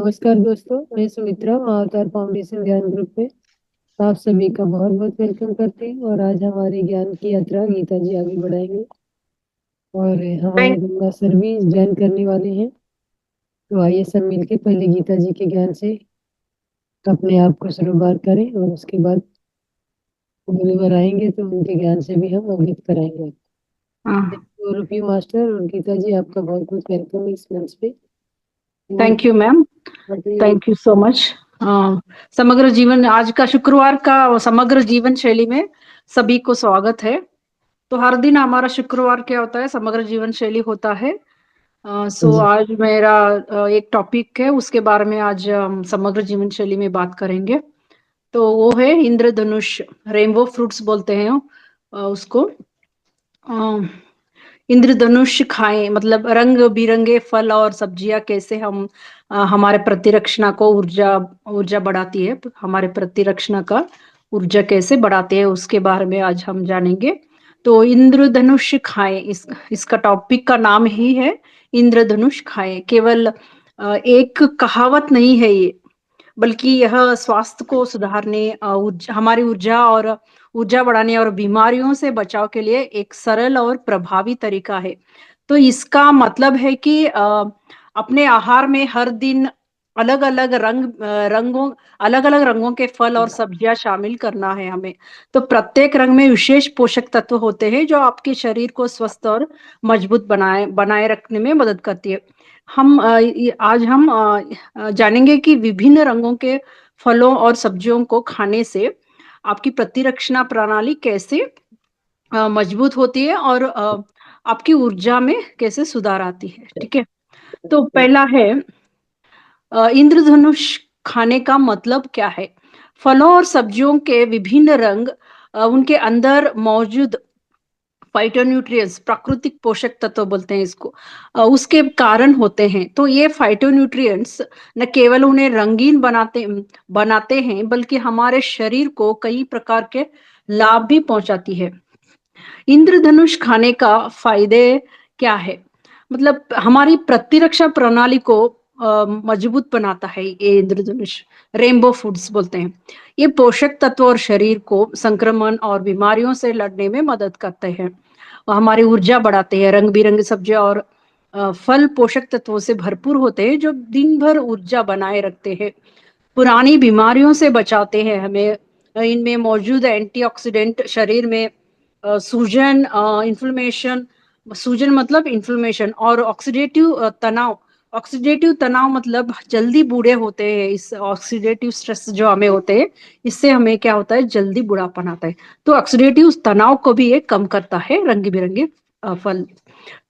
नमस्कार दोस्तों, मैं सुमित्रा अवतार फाउंडेशन ध्यान ग्रुप में आप सभी का बहुत बहुत वेलकम करते हैं। और आज हमारी ज्ञान की यात्रा गीता जी आगे बढ़ाएंगे और हमारे थैंक गंगा सर भी ज्वाइन करने वाले हैं। तो आइए सब मिलके पहले गीता जी के ज्ञान से अपने आप को शुरुआत करें और उसके बाद गुरुवर आएंगे तो उनके ज्ञान से भी हम अवगत कराएंगे। और रूपी मास्टर और गीता जी, आपका बहुत बहुत वेलकम है इस मंच पे। और यू मैम। बताइए। Thank you so much. समग्र जीवन आज का शुक्रवार का समग्र जीवन शैली में सभी को स्वागत है। तो हर दिन हमारा शुक्रवार क्या होता है, समग्र जीवन शैली होता है। सो जी। आज मेरा एक टॉपिक है, उसके बारे में आज हम समग्र जीवन शैली में बात करेंगे। तो वो है इंद्रधनुष, रेनबो फ्रूट्स बोलते हैं उसको। इंद्रधनुष खाएं मतलब रंग बिरंगे फल और सब्जियां कैसे हम हमारे प्रतिरक्षण को ऊर्जा ऊर्जा बढ़ाती है, हमारे प्रतिरक्षण का ऊर्जा कैसे बढ़ाते हैं उसके बारे में आज हम जानेंगे। तो इंद्रधनुष खाएं, इसका टॉपिक का नाम ही है इंद्रधनुष खाएं। केवल एक कहावत नहीं है ये, बल्कि यह स्वास्थ्य को सुधारने, हमारी ऊर्जा और ऊर्जा बढ़ाने और बीमारियों से बचाव के लिए एक सरल और प्रभावी तरीका है। तो इसका मतलब है कि अपने आहार में हर दिन अलग अलग अलग अलग रंगों के फल और सब्जियां शामिल करना है हमें। तो प्रत्येक रंग में विशेष पोषक तत्व होते हैं जो आपके शरीर को स्वस्थ और मजबूत बनाए बनाए रखने में मदद करती है। आज हम जानेंगे कि विभिन्न रंगों के फलों और सब्जियों को खाने से आपकी प्रतिरक्षण प्रणाली कैसे मजबूत होती है और आपकी ऊर्जा में कैसे सुधार आती है। ठीक है। तो पहला है इंद्रधनुष खाने का मतलब क्या है। फलों और सब्जियों के विभिन्न रंग उनके अंदर मौजूद फाइटोन्यूट्रिएंट्स, प्राकृतिक पोषक तत्व बोलते हैं इसको, उसके कारण होते हैं। तो ये फाइटोन्यूट्रिएंट्स न केवल उन्हें रंगीन बनाते बनाते हैं, बल्कि हमारे शरीर को कई प्रकार के लाभ भी पहुंचाती है। इंद्रधनुष खाने का फायदे क्या है, मतलब हमारी प्रतिरक्षा प्रणाली को मजबूत बनाता है ये इंद्रधनुष। रेनबो फूड्स बोलते हैं। ये पोषक तत्व और शरीर को संक्रमण और बीमारियों से लड़ने में मदद करते हैं और हमारी ऊर्जा बढ़ाते हैं। रंग बिरंगी सब्जियां और फल पोषक तत्वों से भरपूर होते हैं जो दिन भर ऊर्जा बनाए रखते हैं, पुरानी बीमारियों से बचाते हैं हमें। इनमें मौजूद एंटीऑक्सीडेंट शरीर में सूजन, इन्फ्लेमेशन, सूजन मतलब इन्फ्लेमेशन, और ऑक्सीडेटिव तनाव। ऑक्सीडेटिव तनाव मतलब जल्दी बूढ़े होते हैं, इस ऑक्सीडेटिव स्ट्रेस जो हमें होते हैं इससे हमें क्या होता है, जल्दी बुढ़ापन आता है। तो ऑक्सीडेटिव तनाव को भी ये कम करता है रंग बिरंगे फल।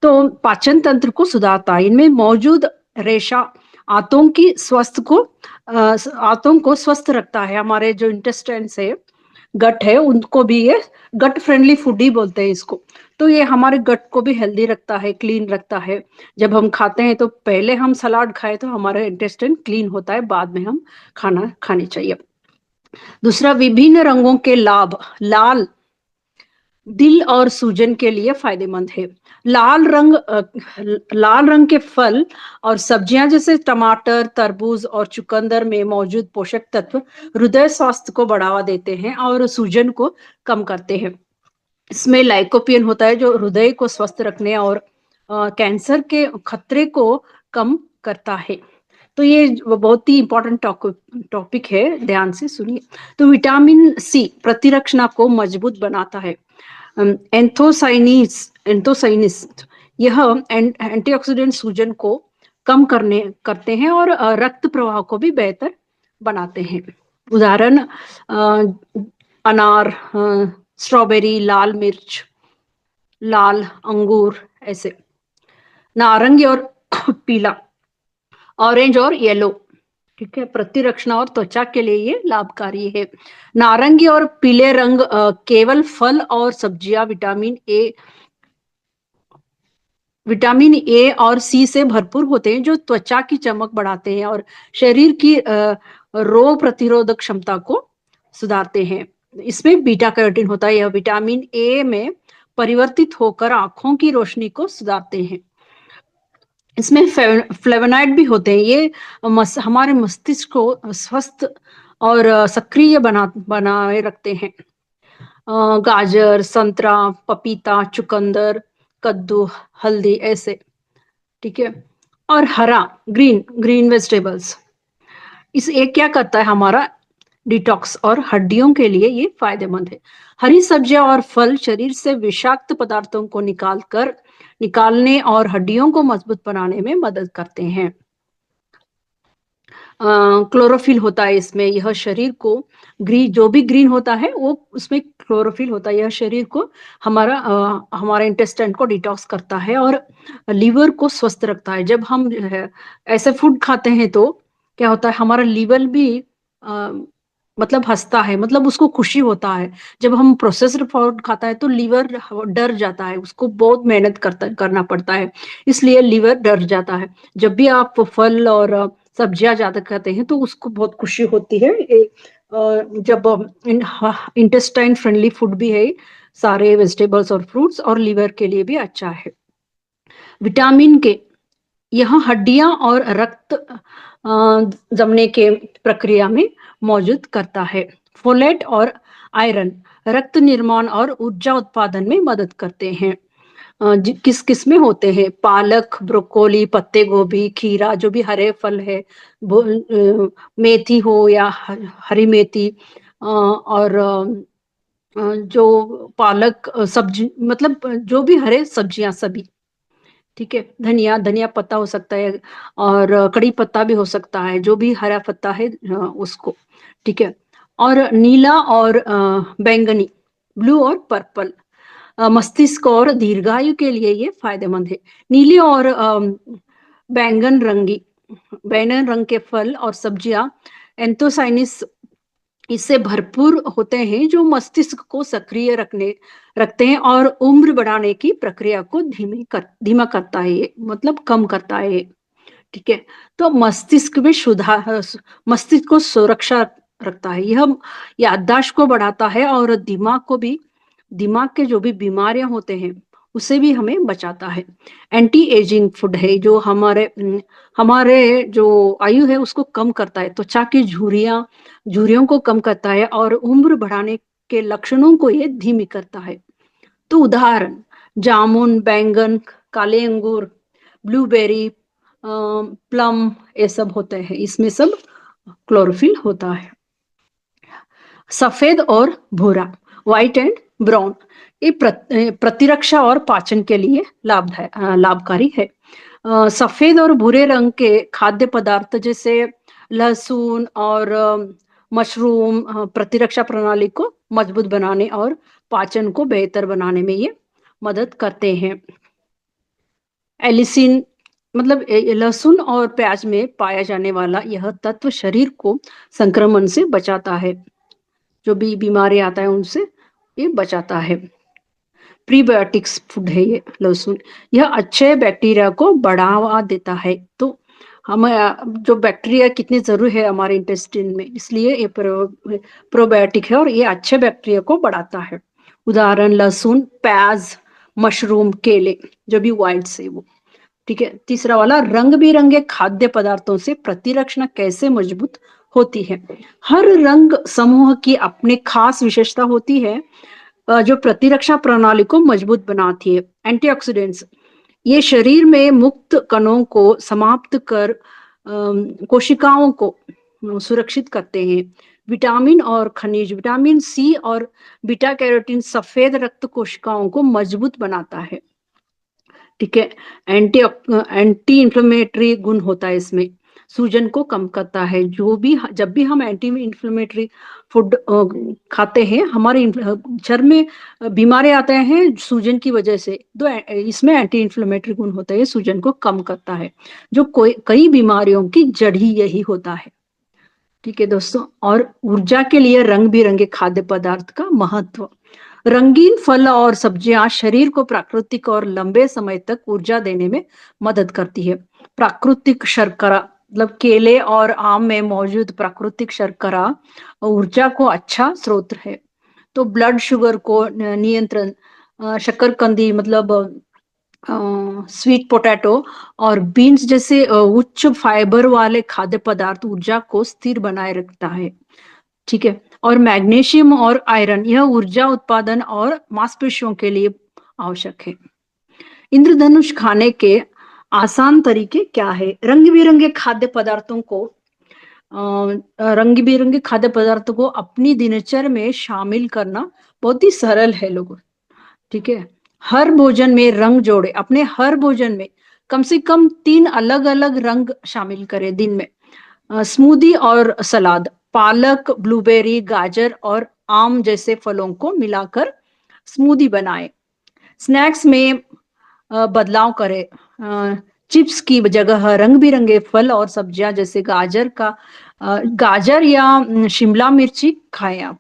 तो पाचन तंत्र को सुधारता है। इनमें मौजूद रेशा आंतों को स्वस्थ रखता है। हमारे जो इंटेस्टाइन्स है, गट है, उनको भी ये गट फ्रेंडली फूड ही बोलते हैं इसको। तो ये हमारे गट को भी हेल्दी रखता है, क्लीन रखता है। जब हम खाते हैं तो पहले हम सलाद खाए तो हमारा इंटेस्टाइन क्लीन होता है, बाद में हम खाना खानी चाहिए। दूसरा, विभिन्न रंगों के लाभ। लाल दिल और सूजन के लिए फायदेमंद है। लाल रंग लाल रंग के फल और सब्जियां जैसे टमाटर, तरबूज और चुकंदर में मौजूद पोषक तत्व हृदय स्वास्थ्य को बढ़ावा देते हैं और सूजन को कम करते हैं। इसमें लाइकोपियन होता है जो हृदय को स्वस्थ रखने और कैंसर के खतरे को कम करता है। तो ये बहुत ही इंपॉर्टेंट टॉपिक है, ध्यान से सुनिए। तो विटामिन सी प्रतिरक्षण को मजबूत बनाता है। एंथोसाइनिस यह एंटीऑक्सीडेंट सूजन को कम करने करते हैं और रक्त प्रवाह को भी बेहतर बनाते हैं। उदाहरण अनार, स्ट्रॉबेरी, लाल मिर्च, लाल अंगूर, ऐसे। नारंगी और पीला, ऑरेंज और येलो। ठीक है, प्रतिरक्षण और त्वचा के लिए ये लाभकारी है। नारंगी और पीले रंग केवल फल और सब्जियां विटामिन ए और सी से भरपूर होते हैं जो त्वचा की चमक बढ़ाते हैं और शरीर की रोग प्रतिरोधक क्षमता को सुधारते हैं। इसमें बीटा कैरोटीन होता है, यह विटामिन ए में परिवर्तित होकर आंखों की रोशनी को सुधारते हैं। इसमें फ्लेवोनाइड भी होते हैं। ये हमारे मस्तिष्क को स्वस्थ और सक्रिय बनाए रखते हैं। गाजर, संतरा, पपीता, चुकंदर, कद्दू, हल्दी ऐसे, ठीक है। और हरा, ग्रीन ग्रीन वेजिटेबल्स, इस एक क्या करता है हमारा डिटॉक्स और हड्डियों के लिए ये फायदेमंद है। हरी सब्जियां और फल शरीर से विषाक्त पदार्थों को निकालने और हड्डियों को मजबूत बनाने में मदद करते हैं। क्लोरोफिल होता है इसमें, यह शरीर को ग्रीन, जो भी ग्रीन होता है वो उसमें क्लोरोफिल होता है। यह शरीर को हमारा इंटेस्टाइन को डिटॉक्स करता है और लीवर को स्वस्थ रखता है। जब हम ऐसे फूड खाते हैं तो क्या होता है, हमारा लीवर भी अ, मतलब हंसता है, मतलब उसको खुशी होता है। जब हम प्रोसेस्ड फूड खाता है तो लीवर डर जाता है, उसको बहुत मेहनत करना पड़ता है, इसलिए लीवर डर जाता है। जब भी आप फल और सब्जियां ज्यादा खाते हैं तो उसको बहुत खुशी होती है। जब इंटेस्टाइन फ्रेंडली फूड भी है सारे वेजिटेबल्स और फ्रूट्स, और लीवर के लिए भी अच्छा है। विटामिन के, यह हड्डियां और रक्त जमने के प्रक्रिया में मौजूद करता है। फोलेट और आयरन रक्त निर्माण और ऊर्जा उत्पादन में मदद करते हैं। किस किस में होते हैं, पालक, ब्रोकोली, पत्ते गोभी, खीरा, जो भी हरे फल है, मेथी हो या हरी मेथी, और जो पालक सब्जी, मतलब जो भी हरे सब्जियां सभी, ठीक है। धनिया, धनिया पत्ता हो सकता है, और कड़ी पत्ता भी हो सकता है, जो भी हरा पत्ता है उसको, ठीक है। और नीला और बैंगनी, ब्लू और पर्पल, मस्तिष्क और दीर्घायु के लिए ये फायदेमंद है। नीले और बैंगन रंगी बैंगन रंग के फल और सब्जियां एंथोसाइनिस इससे भरपूर होते हैं, जो मस्तिष्क को सक्रिय रखते हैं और उम्र बढ़ाने की प्रक्रिया को धीमा करता है ये, मतलब कम करता है ये, ठीक है। तो मस्तिष्क में सुधार, मस्तिष्क को सुरक्षा रखता है, यह याददाश्त को बढ़ाता है और दिमाग के जो भी बीमारियां होते हैं उसे भी हमें बचाता है। एंटी एजिंग फूड है, जो हमारे जो आयु है उसको कम करता है, त्वचा की झुर्रियों को कम करता है और उम्र बढ़ाने के लक्षणों को ये धीमी करता है। तो उदाहरण, जामुन, बैंगन, काले अंगूर, ब्लूबेरी, प्लम, ये सब होते हैं, इसमें सब क्लोरोफिल होता है। सफेद और भूरा, व्हाइट एंड ब्राउन, ये प्रतिरक्षा और पाचन के लिए लाभकारी है। सफेद और भूरे रंग के खाद्य पदार्थ जैसे लहसुन और मशरूम प्रतिरक्षा प्रणाली को मजबूत बनाने और पाचन को बेहतर बनाने में ये मदद करते हैं। एलिसिन, मतलब लहसुन और प्याज में पाया जाने वाला यह तत्व शरीर को संक्रमण से बचाता है, जो भी बीमारी आता है उनसे ये बचाता है। प्रीबायोटिक्स फूड है ये लहसुन, यह अच्छे बैक्टीरिया को बढ़ावा देता है। तो हम जो बैक्टीरिया कितनी जरूरी है हमारे इंटेस्टाइन में, इसलिए ये प्रोबायोटिक है और ये अच्छे बैक्टीरिया को बढ़ाता है। उदाहरण, लहसुन, प्याज, मशरूम, केले, जो भी व्हाइट से वो, ठीक है। तीसरा वाला, रंग बिरंगे खाद्य पदार्थों से प्रतिरक्षा कैसे मजबूत होती है। हर रंग समूह की अपनी खास विशेषता होती है जो प्रतिरक्षा प्रणाली को मजबूत बनाती है। एंटीऑक्सीडेंट्स, ये शरीर में मुक्त कणों को समाप्त कर कोशिकाओं को सुरक्षित करते हैं। विटामिन और खनिज, विटामिन सी और बीटा कैरोटीन सफेद रक्त कोशिकाओं को मजबूत बनाता है, ठीक है। एंटी एंटी इंफ्लेमेटरी गुण होता है इसमें, सूजन को कम करता है। जब भी हम एंटी इंफ्लेमेटरी फूड खाते हैं, हमारे शरीर में बीमारी आते हैं सूजन की वजह से, तो इसमें एंटी इंफ्लेमेटरी गुण होता है, सूजन को कम करता है, जो कई बीमारियों की जड़ ही यही होता है, ठीक है दोस्तों। और ऊर्जा के लिए रंग बिरंगे खाद्य पदार्थ का महत्व। रंगीन फल और सब्जियां शरीर को प्राकृतिक और लंबे समय तक ऊर्जा देने में मदद करती है। प्राकृतिक शर्करा, मतलब केले और आम में मौजूद प्राकृतिक शर्करा ऊर्जा को अच्छा स्रोत है। तो ब्लड शुगर को नियंत्रण, शक्करकंदी, मतलब स्वीट पोटैटो और बीन्स जैसे उच्च फाइबर वाले खाद्य पदार्थ ऊर्जा को स्थिर बनाए रखता है। ठीक है। और मैग्नीशियम और आयरन यह ऊर्जा उत्पादन और मांसपेशियों के लिए आवश्यक है। इंद्रधनुष खाने के आसान तरीके क्या है? रंग बिरंगे खाद्य पदार्थों को रंग बिरंगे खाद्य पदार्थों को अपनी दिनचर्या में शामिल करना बहुत ही सरल है लोगों। ठीक है। हर भोजन में रंग जोड़े, अपने हर भोजन में कम से कम 3 अलग-अलग रंग शामिल करें दिन में। स्मूदी और सलाद, पालक, ब्लूबेरी, गाजर और आम जैसे फलों को मिलाकर स्मूदी बनाएं। स्नैक्स में बदलाव करें। चिप्स की जगह रंग बिरंगे फल और सब्जियां जैसे गाजर या शिमला मिर्ची खाएं आप।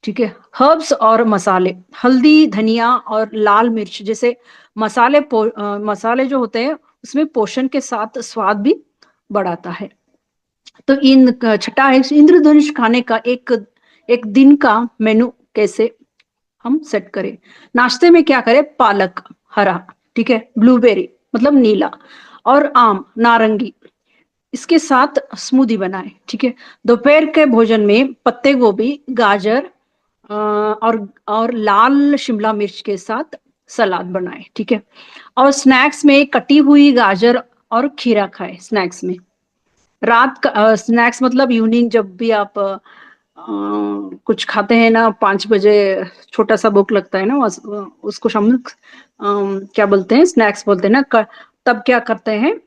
ठीक है। हर्ब्स और मसाले, हल्दी, धनिया और लाल मिर्च जैसे मसाले जो होते हैं उसमें पोषण के साथ स्वाद भी बढ़ाता है। तो छठा है इंद्रधनुष खाने का एक एक दिन का मेनू कैसे हम सेट करें। नाश्ते में क्या करें? पालक हरा, ठीक है, ब्लूबेरी मतलब नीला और आम नारंगी, इसके साथ स्मूदी बनाएं। ठीक है। दोपहर के भोजन में पत्ते गोभी, गाजर और लाल शिमला मिर्च के साथ सलाद बनाएं। ठीक है। और स्नैक्स में कटी हुई गाजर और खीरा खाएं स्नैक्स में। रात का स्नैक्स मतलब इवनिंग जब भी आप कुछ खाते हैं ना 5 बजे, छोटा सा भूख लगता है ना, उसको हम क्या बोलते हैं, स्नैक्स बोलते हैं ना। तब क्या करते हैं,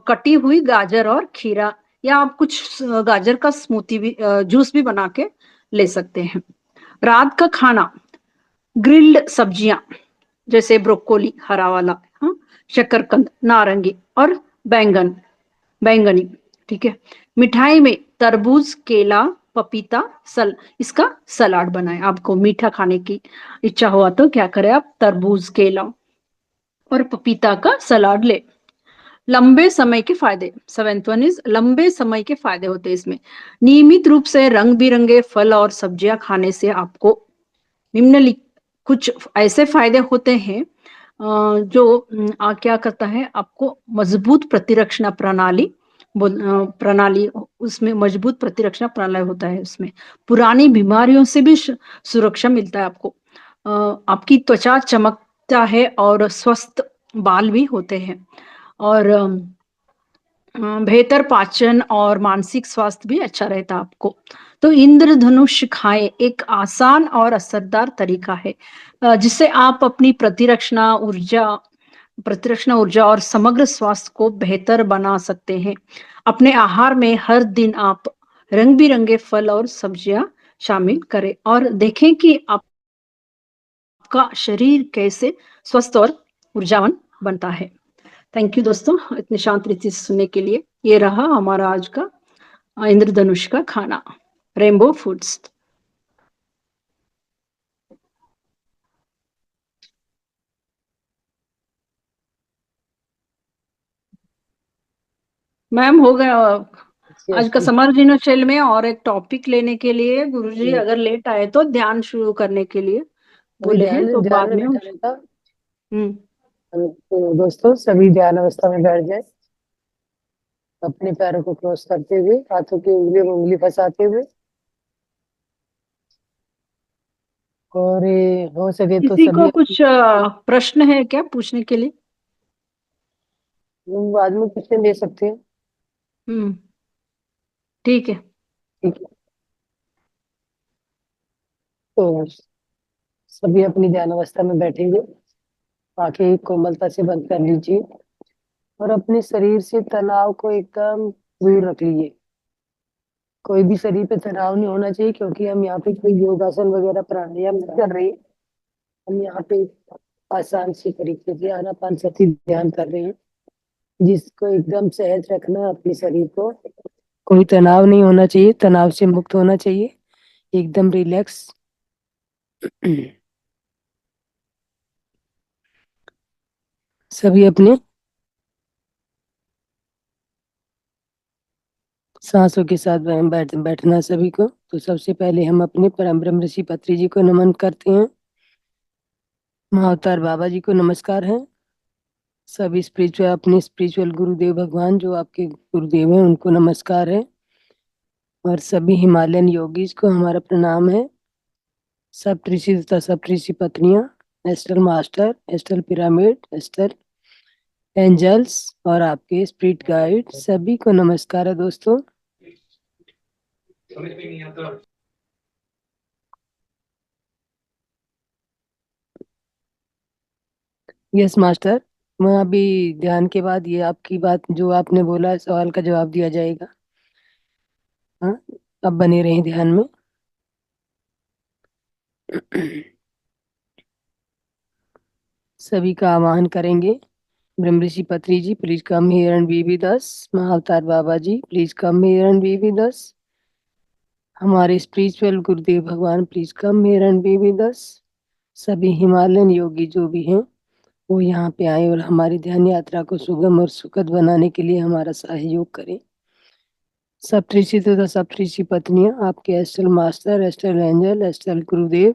कटी हुई गाजर और खीरा या आप कुछ गाजर का स्मूथी भी जूस भी बना के ले सकते हैं। रात का खाना ग्रिल्ड सब्जियां जैसे ब्रोकोली हरा वाला, हाँ, शकरकंद नारंगी और बैंगन बैंगनी। ठीक है। मिठाई में तरबूज, केला, पपीता, इसका सलाद बनाएं। आपको मीठा खाने की इच्छा हुआ तो क्या करें आप, तरबूज, केला और पपीता का सलाद ले। लंबे समय के फायदे, सेवेंथ वन इज लंबे समय के फायदे होते हैं इसमें। नियमित रूप से रंग बिरंगे फल और सब्जियां खाने से आपको निम्नलिखित कुछ ऐसे फायदे होते हैं जो क्या करता है, आपको मजबूत प्रतिरक्षण प्रणाली प्रणाली, उसमें मजबूत प्रतिरक्षण प्रणाली होता है। उसमें पुरानी बीमारियों से भी सुरक्षा मिलता है आपको। आपकी त्वचा चमकता है और स्वस्थ बाल भी होते हैं। और बेहतर पाचन और मानसिक स्वास्थ्य भी अच्छा रहता है आपको। तो इंद्रधनुष खाएं एक आसान और असरदार तरीका है जिससे आप अपनी प्रतिरक्षण ऊर्जा और समग्र स्वास्थ्य को बेहतर बना सकते हैं। अपने आहार में हर दिन आप रंग बिरंगे फल और सब्जियां शामिल करें और देखें कि आपका शरीर कैसे स्वस्थ और ऊर्जावान बनता है। थैंक यू दोस्तों, इतनी शांत रीति से सुनने के लिए। ये रहा हमारा आज का इंद्रधनुष का खाना, रेनबो फूड्स। मैम हो गया। आज का यस। समर दिनोचर्या में और एक टॉपिक लेने के लिए गुरुजी जी, अगर लेट आए तो ध्यान शुरू करने के लिए अभी बोले हैं, ध्यान तो ध्यान बाद में में हम। बैठाने का। हम्म। तो दोस्तों सभी ध्यान अवस्था में बैठ जाए, अपने पैरों को क्रॉस करते हुए, हाथों की उंगली में उंगली फंसाते हुए, और हो सके तो किसी को सभी कुछ प्रश्न है क्या पूछने के लिए? लोग बाद में क्वेश्चन दे सकते हैं। हम्म। ठीक है। ठीक है। तो सभी अपनी ध्यान अवस्था में बैठेंगे, आंखें कोमलता से बंद कर लीजिए और अपने शरीर से तनाव को एकदम दूर रख लीजिए। कोई भी शरीर पे तनाव नहीं होना चाहिए, क्योंकि हम यहाँ पे कोई योगासन वगैरह प्राणायाम नहीं कर रहे हैं। हम यहाँ पे आसान से तरीके से आनापानसती ध्यान कर रहे हैं, जिसको एकदम सहज रखना है अपने शरीर को। कोई तनाव नहीं होना चाहिए, तनाव से मुक्त होना चाहिए, एकदम रिलैक्स। सभी अपने सांसों के साथ बैठना सभी को। तो सबसे पहले हम अपने परम ब्रह्म ऋषि पत्री जी को नमन करते हैं। महाअवतार बाबा जी को नमस्कार है। सभी स्पिरिचुअल अपने स्पिरिचुअल गुरुदेव भगवान जो आपके गुरुदेव हैं उनको नमस्कार है। और सभी हिमालयन योगीज को हमारा प्रणाम है। सब ऋषि तथा सब ऋषि पत्नियां, astral master, astral pyramid, astral angels और आपके स्पिरिट गाइड सभी को नमस्कार है दोस्तों। यस मास्टर, मैं अभी ध्यान के बाद ये आपकी बात जो आपने बोला सवाल का जवाब दिया जाएगा। हाँ, अब बने रहें ध्यान में। सभी का आवाहन करेंगे। Brahma Rishi Patri ji, please come here and be with us. Mahavatar Baba ji, please come here and be with us. हमारे स्पिरिचुअल गुरुदेव भगवान, प्लीज come here and be with अस। सभी हिमालयन योगी जो भी हैं वो यहाँ पे आए और हमारी ध्यान यात्रा को सुगम और सुखद बनाने के लिए हमारा सहयोग करें। सप्तऋषि तथा सप्तऋषि पत्नियां, आपके astral master, astral angel, astral गुरुदेव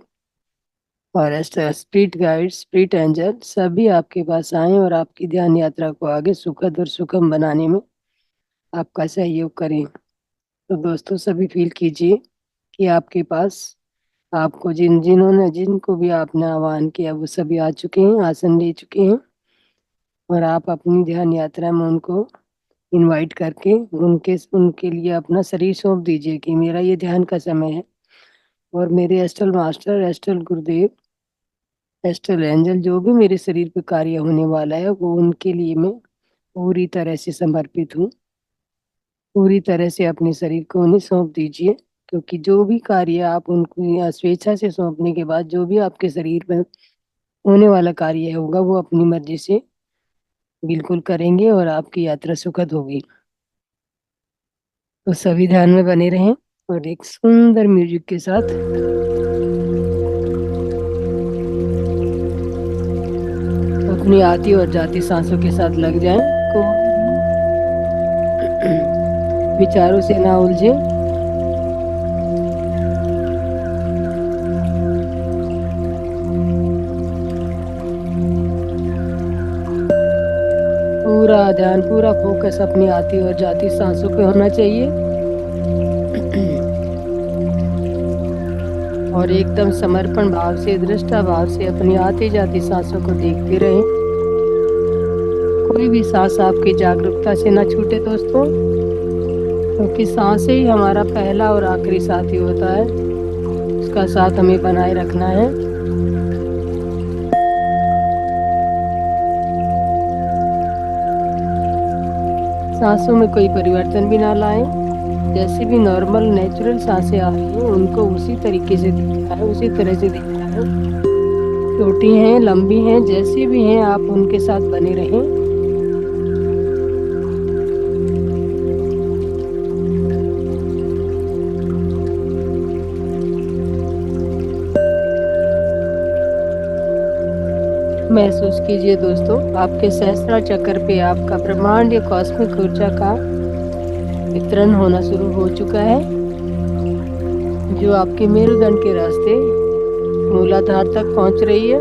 और astral spirit guide, spirit angel सभी आपके पास आए और आपकी ध्यान यात्रा को आगे सुखद और सुगम बनाने में आपका सहयोग करें। तो दोस्तों सभी फील कीजिए कि आपके पास आपको जिन्होंने जिनको भी आपने आह्वान किया वो सभी आ चुके हैं, आसन ले चुके हैं। और आप अपनी ध्यान यात्रा में उनको इनवाइट करके उनके उनके लिए अपना शरीर सौंप दीजिए कि मेरा ये ध्यान का समय है और मेरे एस्ट्रल मास्टर, एस्ट्रल गुरुदेव, एस्ट्रल एंजल जो भी मेरे शरीर पे कार्य होने वाला है वो उनके लिए मैं पूरी तरह से समर्पित हूँ। पूरी तरह से अपने शरीर को उन्हें सौंप दीजिए, क्योंकि जो भी कार्य आप उनको स्वेच्छा से सौंपने के बाद जो भी आपके शरीर में होने वाला कार्य होगा वो अपनी मर्जी से बिल्कुल करेंगे और आपकी यात्रा सुखद होगी। तो सभी ध्यान में बने रहें और एक सुंदर म्यूजिक के साथ अपनी आती और जाती सांसों के साथ लग जाएं। को विचारों से ना उलझे। पूरा ध्यान, पूरा फोकस अपनी आती और जाती सांसों पे होना चाहिए। और एकदम समर्पण भाव से, दृष्टा भाव से अपनी आती जाती सांसों को देखते रहें। कोई भी सांस आपकी जागरूकता से ना छूटे दोस्तों, क्योंकि सांस ही हमारा पहला और आखिरी साथी होता है। उसका साथ हमें बनाए रखना है। सांसों में कोई परिवर्तन भी ना लाएं। जैसे भी नॉर्मल नेचुरल सांसें आ रही हैं उनको उसी तरीके से देखना है, उसी तरह से देखना है। छोटी हैं, लंबी हैं, जैसी भी हैं आप उनके साथ बने रहें। महसूस कीजिए दोस्तों, आपके सहस्त्र चक्र पे आपका ब्रह्मांड या कॉस्मिक ऊर्जा का वितरण होना शुरू हो चुका है, जो आपके मेरुदंड के रास्ते मूलाधार तक पहुंच रही है।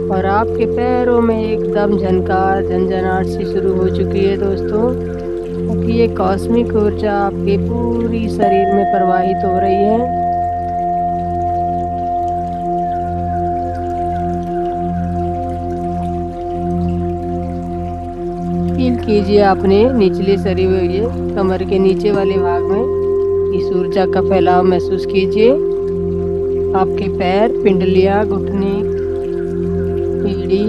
और आपके पैरों में एकदम झनकार, झंझनाहट सी शुरू हो चुकी है दोस्तों, क्योंकि ये कॉस्मिक ऊर्जा आपके पूरी शरीर में प्रवाहित हो रही है। फील कीजिए अपने निचले शरीर में, ये कमर के नीचे वाले भाग में इस ऊर्जा का फैलाव महसूस कीजिए। आपके पैर, पिंडलियां, घुटने, पीढ़ी,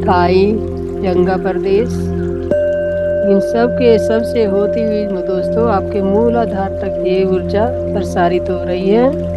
थाई, जंघा प्रदेश, इन सब के सब से होती हुई दोस्तों आपके मूलाधार तक ये ऊर्जा प्रसारित हो रही है।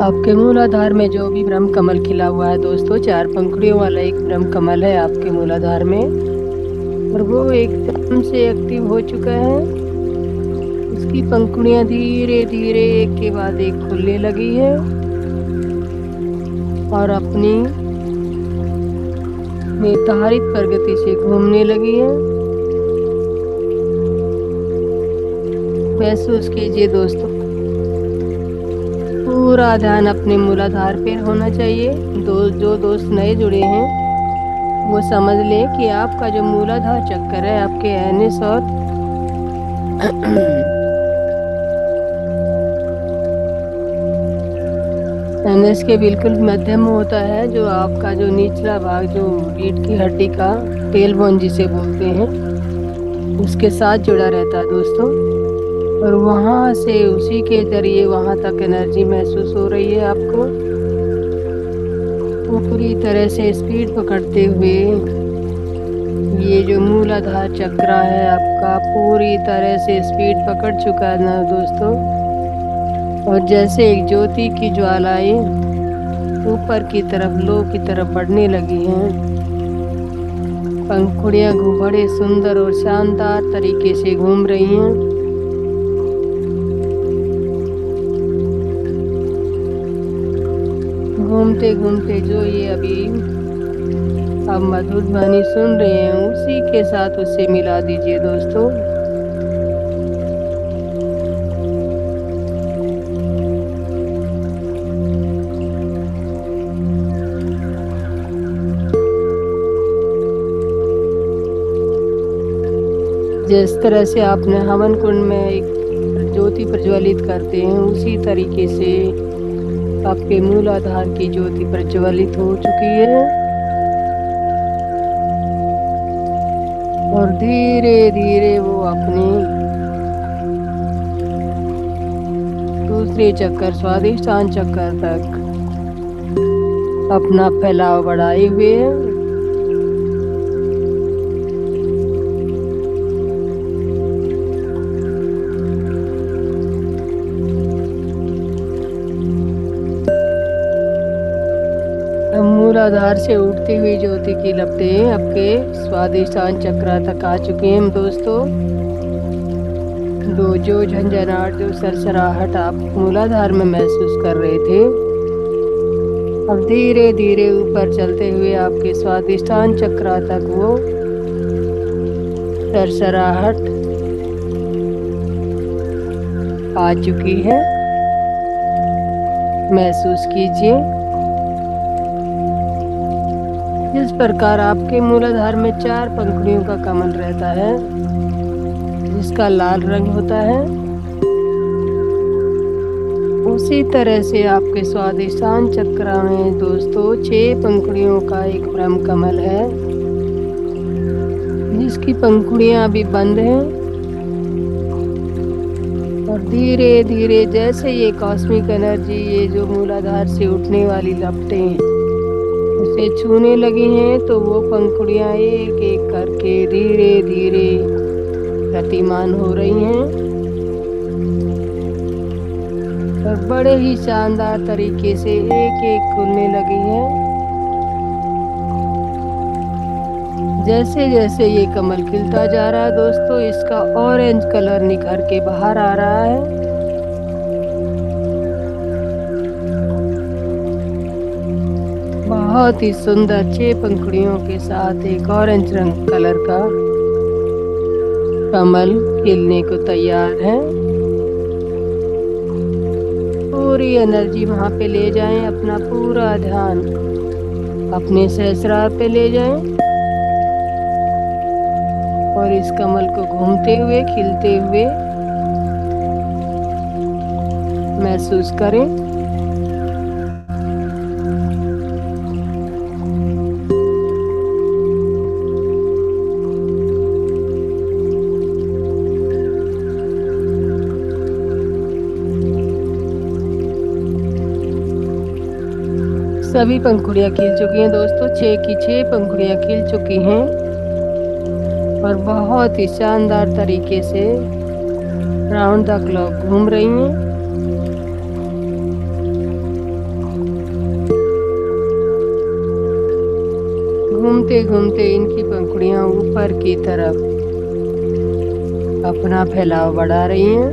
आपके मूलाधार में जो भी ब्रह्म कमल खिला हुआ है दोस्तों, 4 पंखुड़ियों वाला एक ब्रह्म कमल है आपके मूलाधार में, और वो एकदम से एक्टिव हो चुका है। उसकी पंखुड़ियां धीरे धीरे एक के बाद एक खुलने लगी है और अपनी निर्धारित प्रगति से घूमने लगी है। महसूस कीजिए दोस्तों, पूरा ध्यान अपने मूलाधार पर होना चाहिए। जो दोस्त नए जुड़े हैं वो समझ ले कि आपका जो मूलाधार चक्कर है आपके एनएस और एनएस के बिल्कुल मध्यम होता है, जो आपका जो निचला भाग जो रीढ़ की हड्डी का टेल बोन जिसे बोलते हैं उसके साथ जुड़ा रहता है दोस्तों। और वहां से उसी के जरिए वहां तक एनर्जी महसूस हो रही है आपको। पूरी तरह से स्पीड पकड़ते हुए ये जो मूलाधार चक्र है आपका पूरी तरह से स्पीड पकड़ चुका है ना दोस्तों। और जैसे एक ज्योति की ज्वालाएं ऊपर की तरफ लो की तरफ बढ़ने लगी हैं, पंखुड़ियां बड़े सुंदर और शानदार तरीके से घूम रही हैं। घूमते घूमते जो ये अभी आप मधुर ध्वनि सुन रहे हैं उसी के साथ उसे मिला दीजिए दोस्तों। जिस तरह से आपने हवन कुंड में एक ज्योति प्रज्वलित करते हैं उसी तरीके से आपके मूलाधार की ज्योति प्रज्वलित हो चुकी है और धीरे धीरे वो अपने दूसरे चक्कर स्वादिष्टान चक्कर तक अपना फैलाव बढ़ाए हुए है। मूलाधार से उठती हुई ज्योति की लपटें आपके स्वादिष्टान चक्र तक आ चुके हैं दोस्तों। जो झंझनाहट जो सरसराहट आप मूलाधार में महसूस कर रहे थे अब धीरे धीरे ऊपर चलते हुए आपके स्वादिष्टान चक्र तक वो सरसराहट आ चुकी है। महसूस कीजिए जिस प्रकार आपके मूलाधार में 4 पंखुड़ियों का कमल रहता है जिसका लाल रंग होता है, उसी तरह से आपके स्वादिष्टान चक्र में दोस्तों 6 पंखुड़ियों का एक ब्रह्म कमल है जिसकी पंखुड़ियां अभी बंद हैं। और धीरे धीरे जैसे ये कॉस्मिक एनर्जी ये जो मूलाधार से उठने वाली लपटें उसे छूने लगी हैं तो वो पंखुड़ियां एक एक करके धीरे धीरे गतिमान हो रही हैं और बड़े ही शानदार तरीके से एक एक खुलने लगी है। जैसे जैसे ये कमल खिलता जा रहा है दोस्तों इसका ऑरेंज कलर निखर के बाहर आ रहा है। बहुत ही सुंदर 6 पंखुड़ियों के साथ एक ऑरेंज रंग कलर का कमल खिलने को तैयार है। पूरी एनर्जी वहां पे ले जाएं, अपना पूरा ध्यान अपने सहस्रार पे ले जाएं और इस कमल को घूमते हुए खिलते हुए महसूस करें। सभी पंखुड़ियां खिल चुकी हैं दोस्तों, 6 की 6 पंखुड़ियां खिल चुकी हैं और बहुत ही शानदार तरीके से राउंड द क्लॉक घूम रही हैं। घूमते घूमते इनकी पंखुड़ियां ऊपर की तरफ अपना फैलाव बढ़ा रही हैं।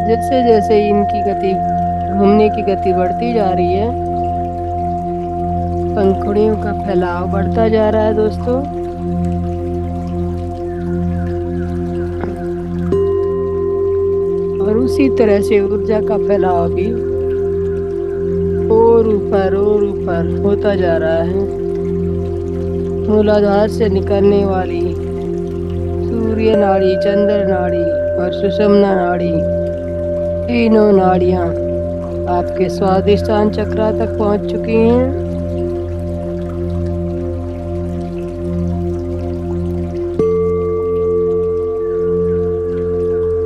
जैसे जैसे इनकी गति, घूमने की गति बढ़ती जा रही है, पंखुड़ियों का फैलाव बढ़ता जा रहा है दोस्तों। और उसी तरह से ऊर्जा का फैलाव भी और ऊपर होता जा रहा है। मूलाधार से निकलने वाली सूर्य नाड़ी, चंद्र नाड़ी और सुषुम्ना नाड़ी, तीनों नाड़ियां आपके स्वादिष्टान चक्र तक पहुंच चुकी हैं।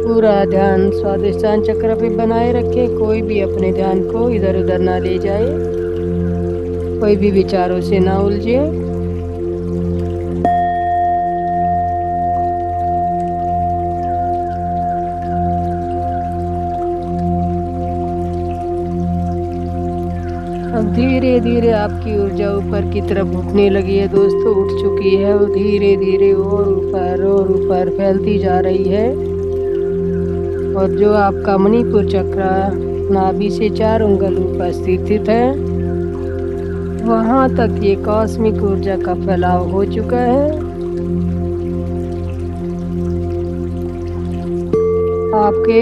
पूरा ध्यान स्वादिष्टान चक्र पे बनाए रखें। कोई भी अपने ध्यान को इधर उधर ना ले जाए, कोई भी विचारों से ना उलझे। अब धीरे धीरे आपकी ऊर्जा ऊपर की तरफ उठने लगी है दोस्तों, उठ चुकी है। वो धीरे धीरे और ऊपर फैलती जा रही है। और जो आपका मणिपुर चक्र नाभि से 4 उंगल ऊपर स्थित है, वहां तक ये कॉस्मिक ऊर्जा का फैलाव हो चुका है। आपके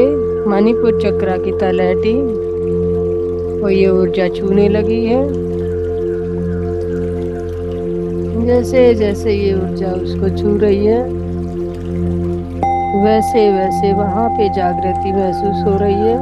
मणिपुर चक्र की तलहटी और ये ऊर्जा छूने लगी है। जैसे जैसे ये ऊर्जा उसको छू रही है, वैसे वैसे वहां पे जागृति महसूस हो रही है।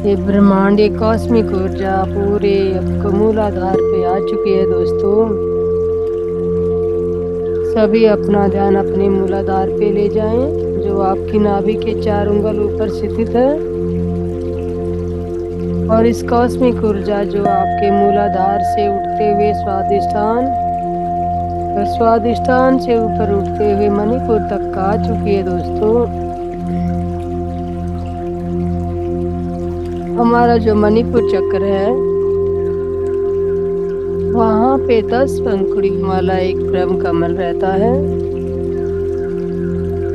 ये ब्रह्मांड, ये कॉस्मिक ऊर्जा पूरे आपको मूलाधार पे आ चुकी है दोस्तों। सभी अपना ध्यान अपने मूलाधार पे ले जाएं, जो आपकी नाभि के 4 उंगल ऊपर स्थित है। और इस कॉस्मिक ऊर्जा जो आपके मूलाधार से उठते हुए स्वादिष्टान और स्वादिष्टान से ऊपर उठते हुए मणिपुर तक आ चुकी है दोस्तों। हमारा जो मणिपुर चक्र है, वहां पे 10 पंखुड़ियों वाला एक ब्रह्म कमल रहता है।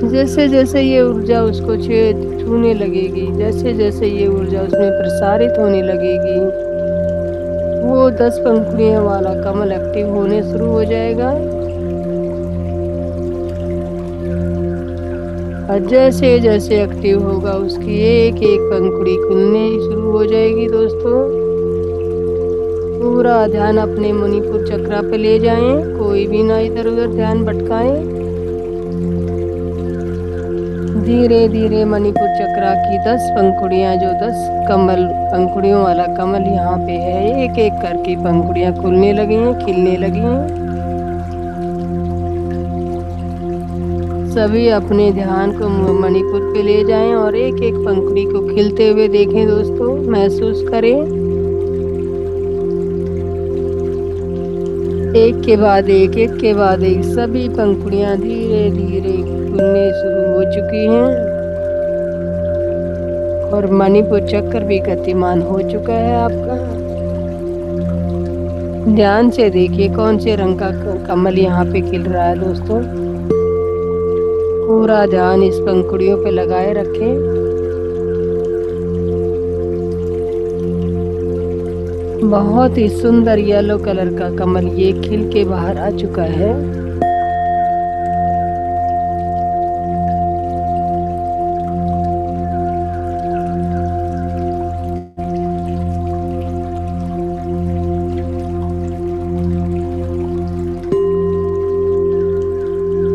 जैसे जैसे ये ऊर्जा उसको छूने लगेगी, जैसे जैसे ये ऊर्जा उसमें प्रसारित होने लगेगी, वो 10 पंखुड़ियों वाला कमल एक्टिव होने शुरू हो जाएगा। और जैसे जैसे एक्टिव होगा, उसकी एक एक पंखुड़ी खुलने शुरू हो जाएगी दोस्तों। पूरा ध्यान अपने मणिपुर चक्र पे ले जाएं, कोई भी ना इधर उधर ध्यान भटकाएं। धीरे धीरे मणिपुर चक्र की 10 पंखुड़ियां, जो 10 कमल पंखुड़ियों वाला कमल यहाँ पे है, एक एक करके पंखुड़ियां खुलने लगी हैं, खिलने लगी हैं। सभी अपने ध्यान को मणिपुर पे ले जाएं और एक एक पंखुड़ी को खिलते हुए देखें दोस्तों, महसूस करें। एक के बाद एक सभी पंखुड़ियां धीरे धीरे खुलने शुरू हो चुकी हैं। और मणिपुर चक्र भी गतिमान हो चुका है आपका। ध्यान से देखिए कौन से रंग का कमल यहाँ पे खिल रहा है दोस्तों। पूरा ध्यान इस पंखुड़ियों पे लगाए रखें। बहुत ही सुंदर येलो कलर का कमल ये खिल के बाहर आ चुका है।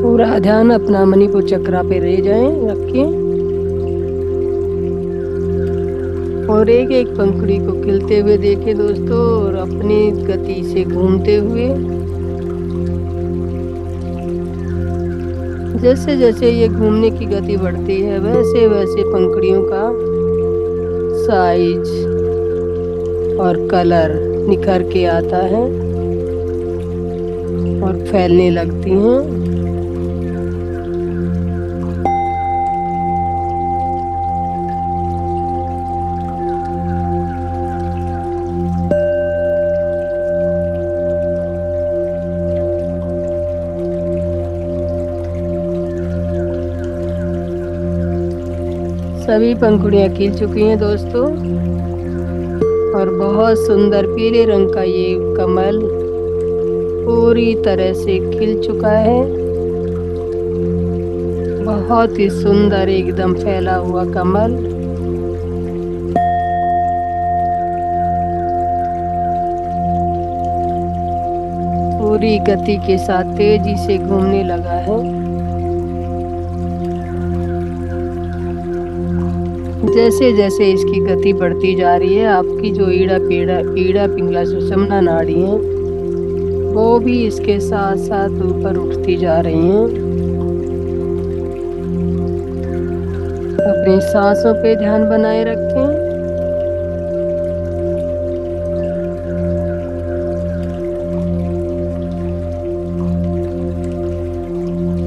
पूरा ध्यान अपना मणिपुर चक्र पे ले जाएं, रखें। और एक एक पंखुड़ी को खिलते हुए देखें दोस्तों, और अपनी गति से घूमते हुए। जैसे जैसे ये घूमने की गति बढ़ती है, वैसे वैसे पंखुड़ियों का साइज और कलर निखर के आता है। और फैलने लगती हैं। सभी पंखुड़ियां खिल चुकी हैं दोस्तों, और बहुत सुंदर पीले रंग का ये कमल पूरी तरह से खिल चुका है। बहुत ही सुंदर एकदम फैला हुआ कमल। पूरी गति के साथ तेजी से घूमने लगा है। जैसे जैसे इसकी गति बढ़ती जा रही है, आपकी जो ईड़ा पिंगला सुषुम्ना नाड़ी है वो भी इसके साथ साथ ऊपर उठती जा रही हैं। अपनी सांसों पे ध्यान बनाए रखें।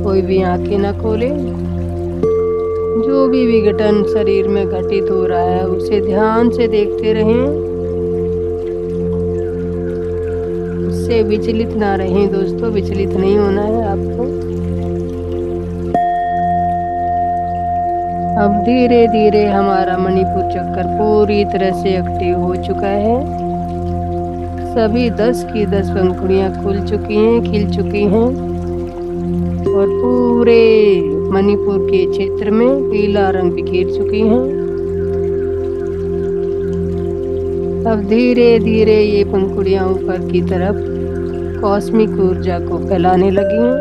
कोई भी आंखें ना खोले। जो भी विघटन शरीर में घटित हो रहा है उसे ध्यान से देखते रहें। उससे विचलित ना रहें दोस्तों, विचलित नहीं होना है आपको। अब धीरे धीरे हमारा मणिपुर चक्कर पूरी तरह से एक्टिव हो चुका है। सभी 10 की 10 पंखुड़ियां खुल चुकी हैं, खिल चुकी हैं, और पूरे मणिपुर के क्षेत्र में पीला रंग बिखेर चुकी हैं। अब धीरे धीरे ये पंखुड़ियां ऊपर की तरफ कॉस्मिक ऊर्जा को फैलाने लगी हैं।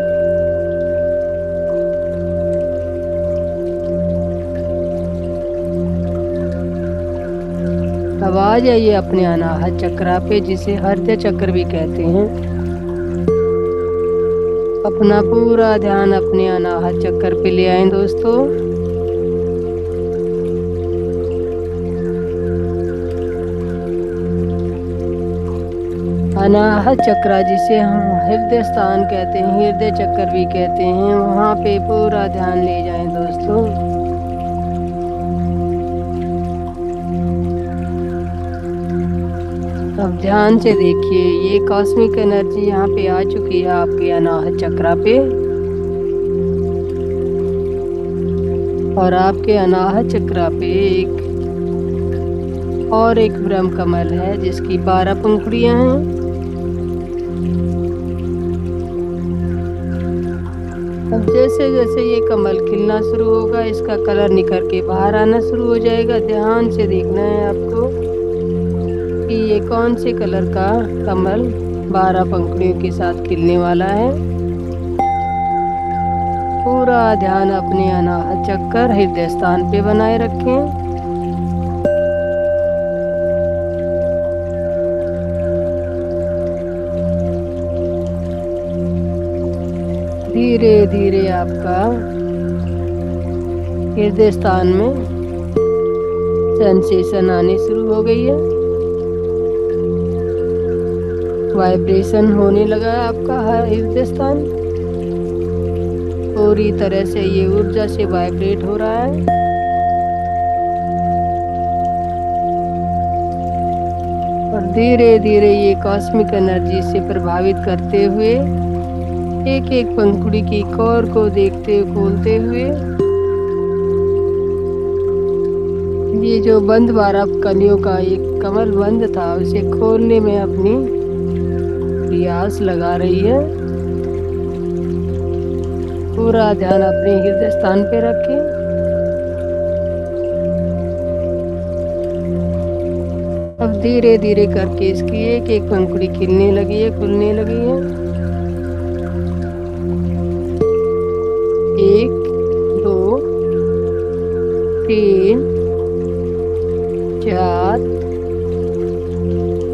अब आ जाइए अपने अनाहत चक्रा पे, जिसे हृदय चक्र भी कहते हैं। अपना पूरा ध्यान अपने अनाहत चक्र पे ले आए दोस्तों। अनाहत चक्र, जिसे हम हृदय स्थान कहते हैं, हृदय चक्र भी कहते हैं, वहां पे पूरा ध्यान ले जाएं दोस्तों। अब ध्यान से देखिए, ये कॉस्मिक एनर्जी यहाँ पे आ चुकी है आपके अनाहत चक्रा पे, और आपके अनाहत चक्रा पे एक ब्रह्म कमल है जिसकी 12 पंखुड़ियां हैं। अब जैसे जैसे ये कमल खिलना शुरू होगा, इसका कलर निकल के बाहर आना शुरू हो जाएगा। ध्यान से देखना है आपको कि ये कौन से कलर का कमल 12 पंखुड़ियों के साथ खिलने वाला है। पूरा ध्यान अपने अनाहत चक्र हृदय स्थान पे बनाए रखें। धीरे धीरे आपका हृदय स्थान में सेंसेशन आने शुरू हो गई है। वाइब्रेशन होने लगा है आपका हृदय स्थान। पूरी तरह से ये ऊर्जा से वाइब्रेट हो रहा है। और धीरे धीरे ये कॉस्मिक एनर्जी से प्रभावित करते हुए एक एक पंखुड़ी की कोर को देखते खोलते हुए, ये जो बंद 12 कलियों का एक कमल बंद था उसे खोलने में अपनी प्रयास लगा रही है। पूरा ध्यान अपने हृदय स्थान पे रखें। अब धीरे धीरे करके इसकी एक एक पंखुड़ी खिलने लगी है, खुलने लगी है। 1 2 3 4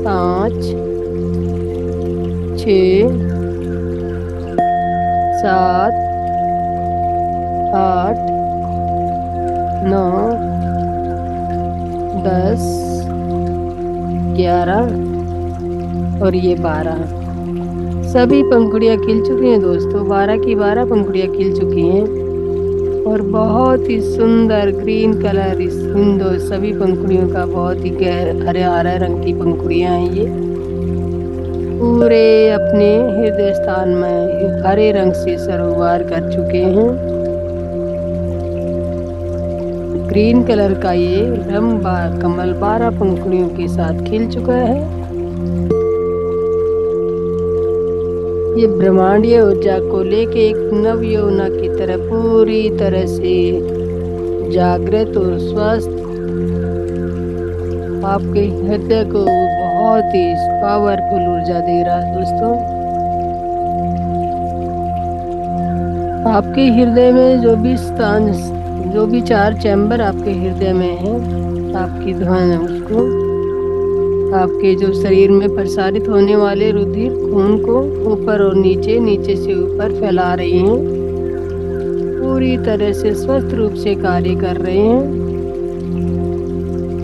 5 6 7 8 9 10 11 और ये 12। सभी पंखुड़ियां खिल चुकी हैं दोस्तों, 12 की 12 पंखुड़ियां खिल चुकी हैं और बहुत ही सुंदर ग्रीन कलर इन दो सभी पंखुड़ियों का, बहुत ही हरे हरे रंग की पंखुड़ियां हैं ये। पूरे अपने हृदय स्थान में हरे रंग से सरोवर कर चुके हैं। ग्रीन कलर का ये ब्रह्म कमल 12 पंखुड़ियों के साथ खिल चुका है। ये ब्रह्मांडीय ऊर्जा को लेके एक नव यौवना की तरह पूरी तरह से जागृत और स्वस्थ आपके हृदय को बहुत ही पावरफुल ऊर्जा दे रहा है दोस्तों। आपके हृदय में जो भी स्थान, जो भी 4 चैम्बर आपके हृदय में है, आपकी ध्वनि उसको आपके जो शरीर में प्रसारित होने वाले रुधिर खून को ऊपर और नीचे, नीचे से ऊपर फैला रही हैं, पूरी तरह से स्वस्थ रूप से कार्य कर रहे हैं।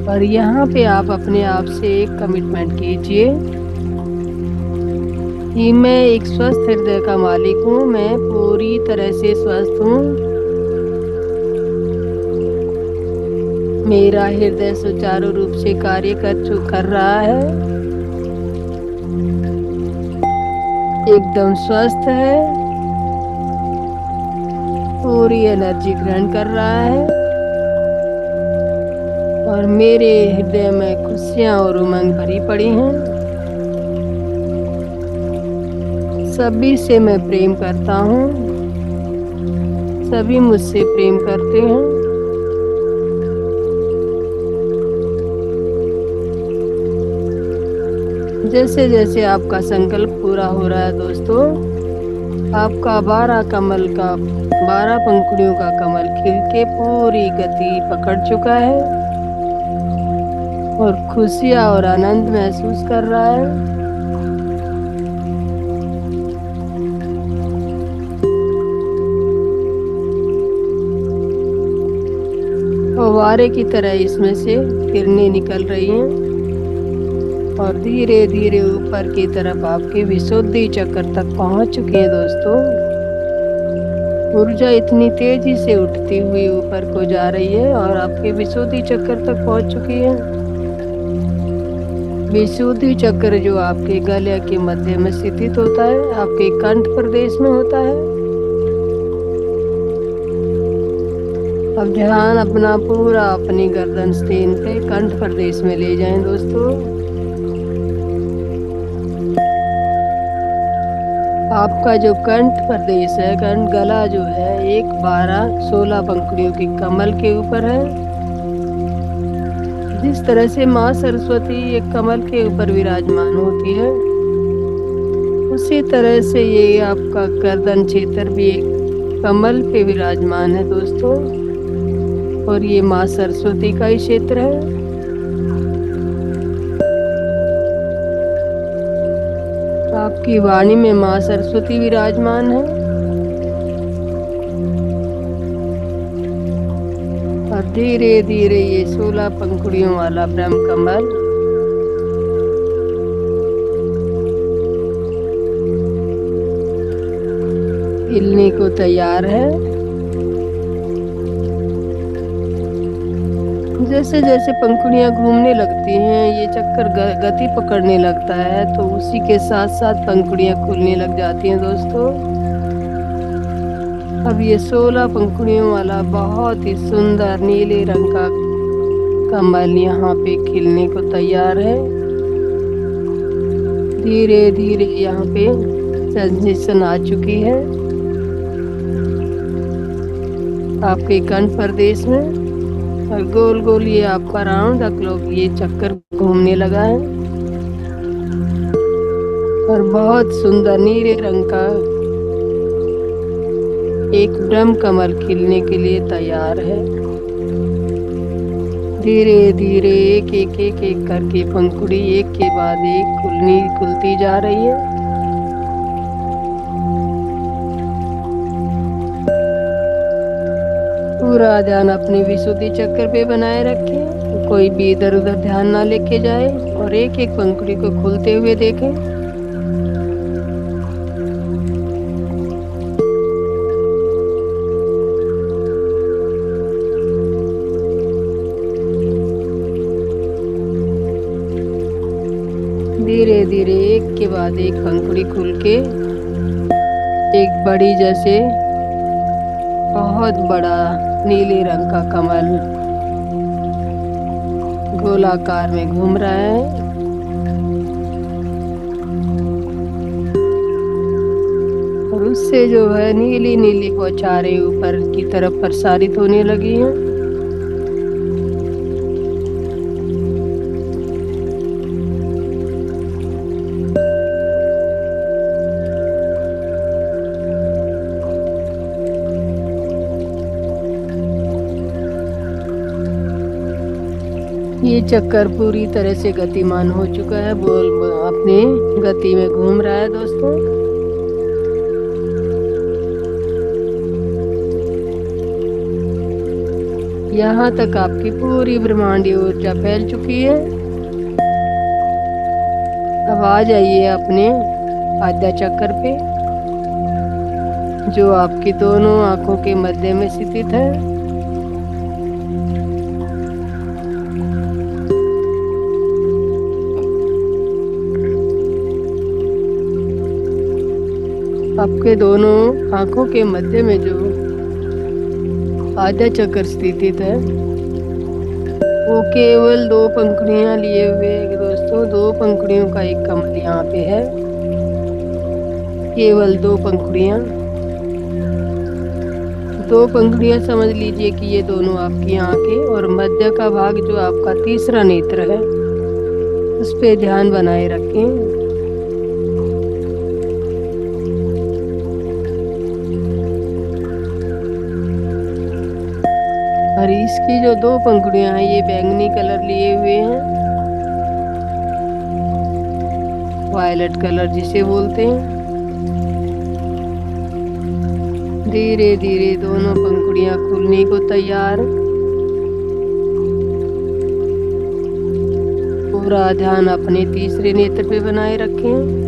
और यहाँ पे आप अपने आप से एक कमिटमेंट कीजिए कि मैं एक स्वस्थ हृदय का मालिक हूँ, मैं पूरी तरह से स्वस्थ हूँ, मेरा हृदय सुचारू रूप से कार्य कर रहा है, एकदम स्वस्थ है, पूरी एनर्जी ग्रहण कर रहा है और मेरे हृदय में खुशियां और उमंग भरी पड़ी हैं। सभी से मैं प्रेम करता हूँ, सभी मुझसे प्रेम करते हैं। जैसे जैसे आपका संकल्प पूरा हो रहा है दोस्तों, आपका 12 कमल का 12 पंखुड़ियों का कमल खिल के पूरी गति पकड़ चुका है और खुशियां और आनंद महसूस कर रहा है। फव्वारे की तरह इसमें से किरणें निकल रही हैं और धीरे धीरे ऊपर की तरफ आपके विशुद्धि चक्र तक पहुंच चुके हैं दोस्तों। ऊर्जा इतनी तेजी से उठती हुई ऊपर को जा रही है और आपके विशुद्धि चक्र तक पहुंच चुकी है। विशुद्धि चक्र जो आपके गले के मध्य में स्थित होता है, आपके कंठ प्रदेश में होता है। अब ध्यान अपना पूरा अपनी गर्दन स्तेन पे कंठ प्रदेश में ले जाएं दोस्तों। आपका जो कंठ प्रदेश है, कंठ गला जो है, 1 12 16 पंखुड़ियों के कमल के ऊपर है। जिस तरह से माँ सरस्वती एक कमल के ऊपर विराजमान होती है, उसी तरह से ये आपका गर्दन क्षेत्र भी एक कमल पे विराजमान है दोस्तों और ये माँ सरस्वती का ही क्षेत्र है। आपकी वाणी में माँ सरस्वती विराजमान है और धीरे धीरे ये 16 पंखुड़ियों वाला ब्रह्म कमल हिलने को तैयार है। जैसे जैसे पंखुड़ियां घूमने लगती हैं, ये चक्कर गति पकड़ने लगता है, तो उसी के साथ साथ पंखुड़ियां खुलने लग जाती हैं दोस्तों। अब ये 16 पंखुड़ियों वाला बहुत ही सुंदर नीले रंग का कमल यहाँ पे खिलने को तैयार है। धीरे धीरे यहाँ पे ट्रांजिशन आ चुकी है आपके कंठ प्रदेश में और गोल गोल ये आपका राउंड द क्लॉक ये चक्कर घूमने लगा है और बहुत सुंदर नीले रंग का एक ब्रह्म कमल खिलने के लिए तैयार है। धीरे धीरे एक एक एक एक करके पंखुड़ी एक के बाद एक खुलती जा रही है। पूरा ध्यान अपने विशुद्धि चक्र पे बनाए रखें, कोई भी इधर उधर ध्यान ना लेके जाए और एक एक पंखुड़ी को खुलते हुए देखें। धीरे धीरे एक के बाद एक पंखुड़ी खुल के एक बड़ी जैसे बहुत बड़ा नीले रंग का कमल गोलाकार में घूम रहा है और उससे जो है नीली नीली बौछारें ऊपर की तरफ प्रसारित होने लगी हैं। ये चक्कर पूरी तरह से गतिमान हो चुका है, बोल अपने गति में घूम रहा है दोस्तों। यहाँ तक आपकी पूरी ब्रह्मांडीय ऊर्जा फैल चुकी है। अब आ जाइए अपने आद्या चक्र पे, जो आपकी दोनों आंखों के मध्य में स्थित है। आपके दोनों आंखों के मध्य में जो आद्या चक्र स्थित है वो केवल दो पंखुड़ियां लिए हुए है दोस्तों। दो पंखुड़ियों का एक कमल यहाँ पे है, केवल दो पंखुड़ियां। दो पंखुड़ियां समझ लीजिए कि ये दोनों आपकी आंखें, और मध्य का भाग जो आपका तीसरा नेत्र है उस पे ध्यान बनाए रखें। और इसकी जो दो पंखुड़ियां हैं ये बैंगनी कलर लिए हुए हैं, वायलेट कलर जिसे बोलते हैं। धीरे धीरे दोनों पंखुड़ियां खुलने को तैयार। पूरा ध्यान अपने तीसरे नेत्र पे बनाए रखें।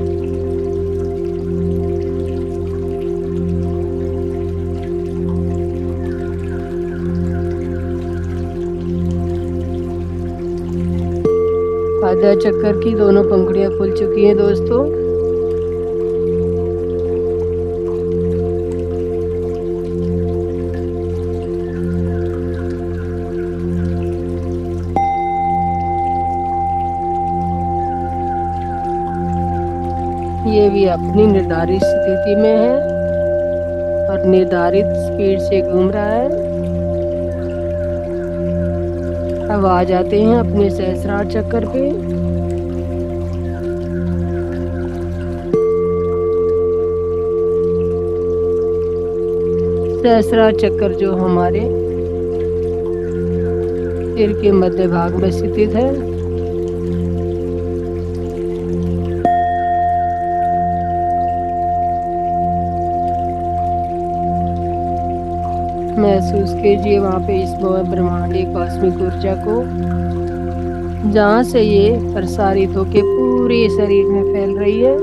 आद्या चक्कर की दोनों पंखुड़ियां खुल चुकी हैं दोस्तों। ये भी अपनी निर्धारित स्थिति में है और निर्धारित स्पीड से घूम रहा है। अब आ जाते हैं अपने सहस्रार चक्कर पे। सहस्रार चक्कर जो हमारे सिर के मध्य भाग में स्थित है। महसूस कीजिए वहां पे इस ब्रह्मांडीय कॉस्मिक ऊर्जा को, जहां से ये प्रसारित होके पूरे शरीर में फैल रही है।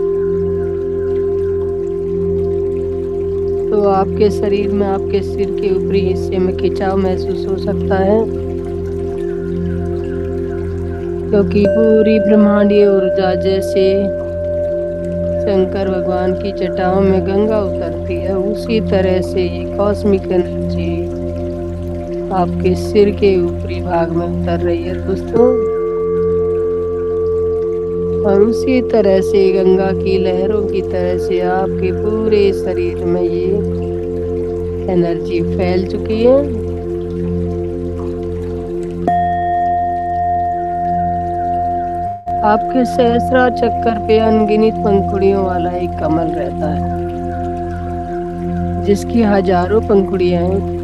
तो आपके शरीर में, आपके सिर के ऊपरी हिस्से में खिंचाव महसूस हो सकता है, क्योंकि पूरी ब्रह्मांडीय ऊर्जा जैसे शंकर भगवान की जटाओं में गंगा उतरती है, उसी तरह से ये कॉस्मिक एनर्जी आपके सिर के ऊपरी भाग में उतर रही है दोस्तों। और उसी तरह से गंगा की लहरों की तरह से आपके पूरे शरीर में ये एनर्जी फैल चुकी है। आपके सहस्रार चक्कर पे अनगिनत पंखुड़ियों वाला एक कमल रहता है, जिसकी हजारों पंखुड़ियां हैं।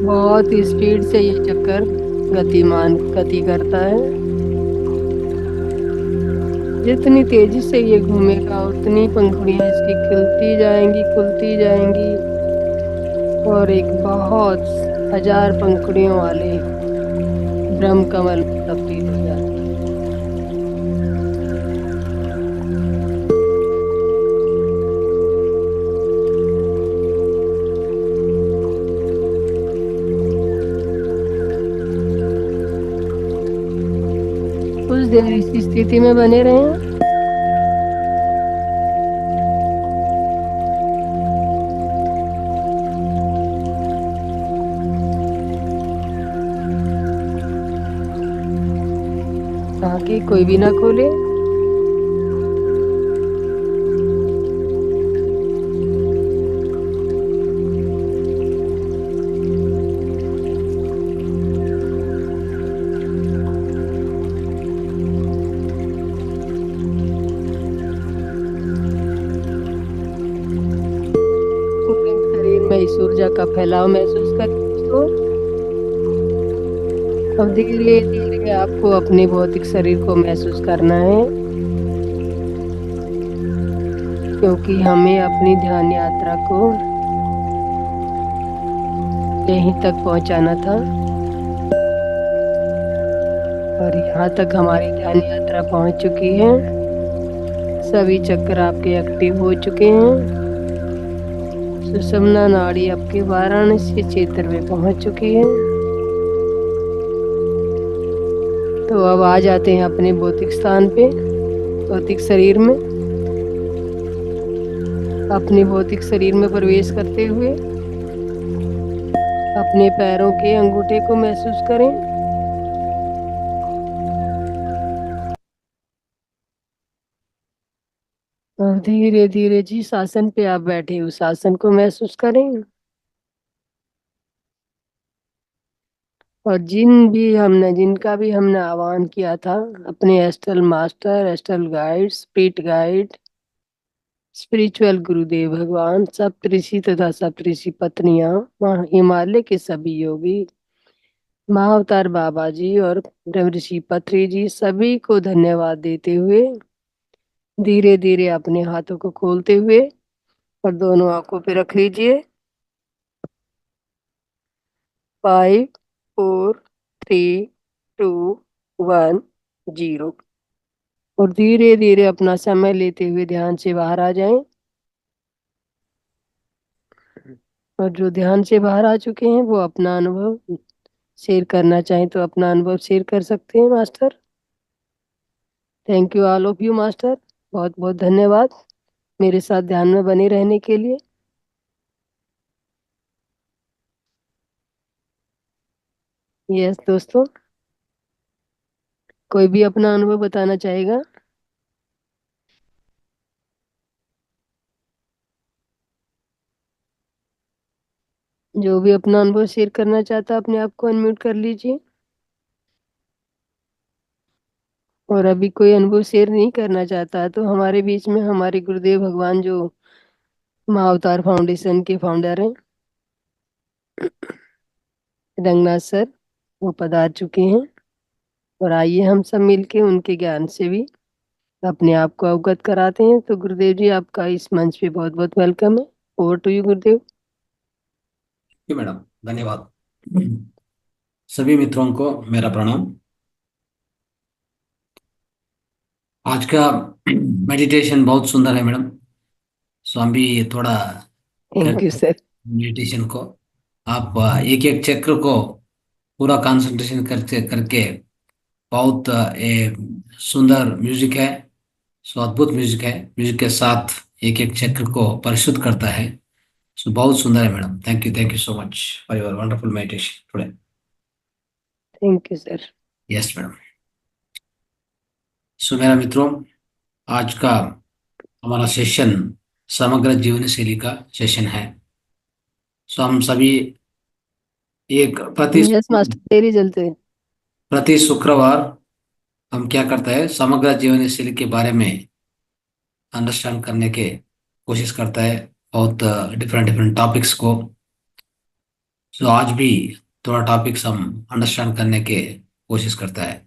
बहुत स्पीड से ये चक्कर गति करता है। जितनी तेजी से ये घूमेगा उतनी पंखुड़ियां इसकी खुलती जाएंगी और एक बहुत हजार पंखुड़ियों वाले ब्रह्म कमल में तब्दील हो जाते हैं। देर इसी स्थिति में बने रहें। आगे कोई भी ना खोले। पूरे शरीर में इस ऊर्जा का फैलाव महसूस करें दोस्तों। अब धीरे धीरे आपको अपने भौतिक शरीर को महसूस करना है, क्योंकि हमें अपनी ध्यान यात्रा को यहीं तक पहुंचाना था। और यहाँ तक हमारी ध्यान यात्रा पहुंच चुकी है। सभी चक्र आपके एक्टिव हो चुके हैं। सुषुम्ना नाड़ी आपके वाराणसी क्षेत्र में पहुंच चुकी है। तो अब आ जाते हैं अपने भौतिक स्थान पे, भौतिक शरीर में। अपने भौतिक शरीर में प्रवेश करते हुए अपने पैरों के अंगूठे को महसूस करें। और धीरे धीरे जिस आसन पे आप बैठे उस आसन को महसूस करें। और जिनका भी हमने आह्वान किया था, अपने astral master, astral guide, spirit guide, spiritual गुरुदेव भगवान, सप्तऋषि तथा सप्तऋषि पत्नियां, हिमालय के सभी योगी, महाअवतार बाबा जी और ब्रह्म ऋषि पत्री जी, सभी को धन्यवाद देते हुए धीरे धीरे अपने हाथों को खोलते हुए और दोनों आंखों पे रख लीजिए। 5, 4, 3, 2, 1, 0। और धीरे धीरे अपना समय लेते हुए ध्यान से बाहर आ जाएं। और जो ध्यान से बाहर आ चुके हैं वो अपना अनुभव शेयर करना चाहें तो अपना अनुभव शेयर कर सकते हैं master. Thank you all of you master, बहुत बहुत धन्यवाद मेरे साथ ध्यान में बने रहने के लिए। यस दोस्तों, कोई भी अपना अनुभव बताना चाहेगा? जो भी अपना अनुभव शेयर करना चाहता अपने आप को अनम्यूट कर लीजिए। और अभी कोई अनुभव शेयर नहीं करना चाहता तो हमारे बीच में हमारे गुरुदेव भगवान जो महाअवतार फाउंडेशन के फाउंडर हैं, रंगनाथ सर, वो पधार चुके हैं। और आइए हम सब मिलके उनके ज्ञान से भी अपने आप को अवगत कराते हैं। तो गुरुदेव जी, आपका इस मंच पे बहुत बहुत वेलकम है। Over to you Gurudev. Ji madam, धन्यवाद। सभी मित्रों को मेरा प्रणाम। आज का मेडिटेशन बहुत सुंदर है मैडम। सो हम भी थोड़ा थैंक यू करते हैं सर। मेडिटेशन को। आप एक एक चक्र को पूरा कंसंट्रेशन करते करके बहुत ये सुंदर म्यूजिक है। सो अद्भुत म्यूजिक है। म्यूजिक के साथ एक एक चक्र को परिशुद्ध करता है। सो बहुत सुंदर है madam. Thank you so much for your wonderful meditation today. Thank you sir. Yes madam. So मेरा मित्रों, आज का हमारा सेशन समग्र जीवन शैली का सेशन है। सो हम सभी एक यस मास्टर, तेरी जलते। प्रति शुक्रवार हम क्या करते हैं, समग्र जीवन शैली के बारे में अंडरस्टैंड करने के कोशिश करता है, बहुत डिफरेंट डिफरेंट टॉपिक्स को। सो आज भी थोड़ा टॉपिक्स हम अंडरस्टैंड करने के कोशिश करता है।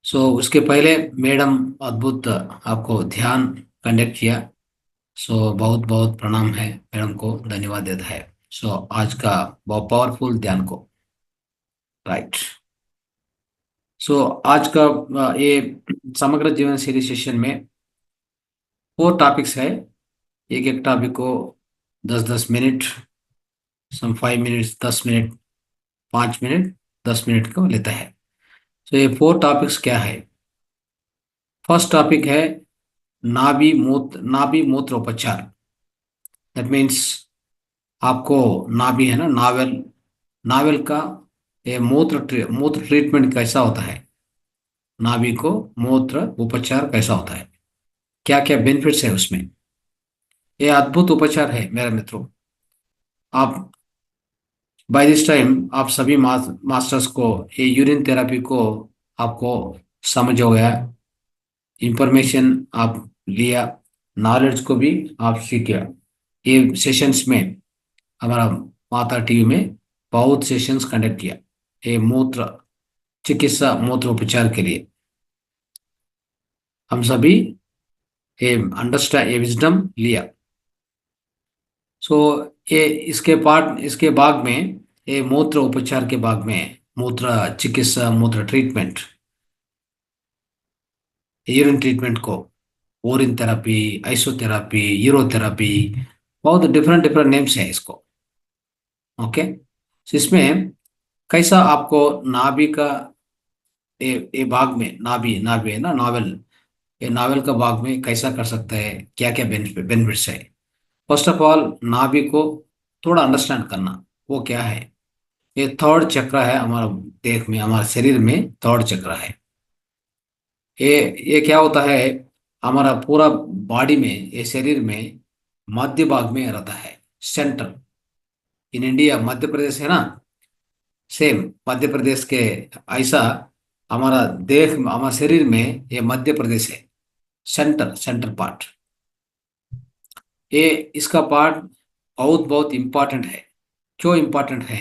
सो उसके पहले मैडम अद्भुत आपको ध्यान कंडक्ट किया। सो बहुत बहुत प्रणाम है मैडम को, धन्यवाद देता है। सो आज का बहुत पावरफुल ध्यान को, राइट। सो आज का ये समग्र जीवन शैली सेशन में 4 टॉपिक्स है। एक एक टॉपिक को 10-10 मिनट, सम 5 मिनट्स, 10 मिनट, 5 मिनट, 10 मिनट को लेता है। तो ये 4 टॉपिक्स क्या है? फर्स्ट टॉपिक है नाभि मूत्र उपचार। दैट मीन्स आपको नाभि है ना, नावेल, नावेल का ये मूत्र ट्रीटमेंट कैसा होता है, नाभि को मूत्र उपचार कैसा होता है, क्या क्या बेनिफिट्स है उसमें। ये अद्भुत उपचार है मेरे मित्रों। आप बाय दिस टाइम आप सभी मास्टर्स को ये यूरिन थेरेपी को आपको समझ हो गया, इंफॉर्मेशन आप लिया, नॉलेज को भी आप सीख गया। ये सेशंस में हमारा माता टीवी में बहुत सेशंस कंडक्ट किया ये मूत्र चिकित्सा मूत्र उपचार के लिए। हम सभी ये अंडरस्टैंड ये विजडम लिया। सो ये इसके भाग में, ये मूत्र उपचार के भाग में मूत्र चिकित्सा मूत्र ट्रीटमेंट, यूरिन ट्रीटमेंट को ओरिन थेरेपी, आइसोथेरेपी, यूरोथेरेपी, बहुत डिफरेंट डिफरेंट नेम्स हैं इसको। ओके, तो इसमें कैसा आपको नाभि का ये भाग में, नाभि नाभि है ना, नावल, ये नावल का भाग में कैसा कर सकता है, क्या क्या बेनिफिट्स है। फर्स्ट ऑफ ऑल नाभि को थोड़ा अंडरस्टैंड करना, वो क्या है। ये थर्ड चक्र है हमारा देह में, हमारे शरीर में थर्ड चक्र है। ये ये क्या होता है, हमारा पूरा बॉडी में, ये शरीर में मध्य भाग में रहता है, centre. In India Madhya Pradesh है ना, सेम मध्य प्रदेश के ऐसा हमारा देह, हमारा शरीर में ये मध्य प्रदेश है, सेंटर सेंटर पार्ट। ये इसका पार्ट बहुत बहुत इंपॉर्टेंट है। क्यों इंपॉर्टेंट है?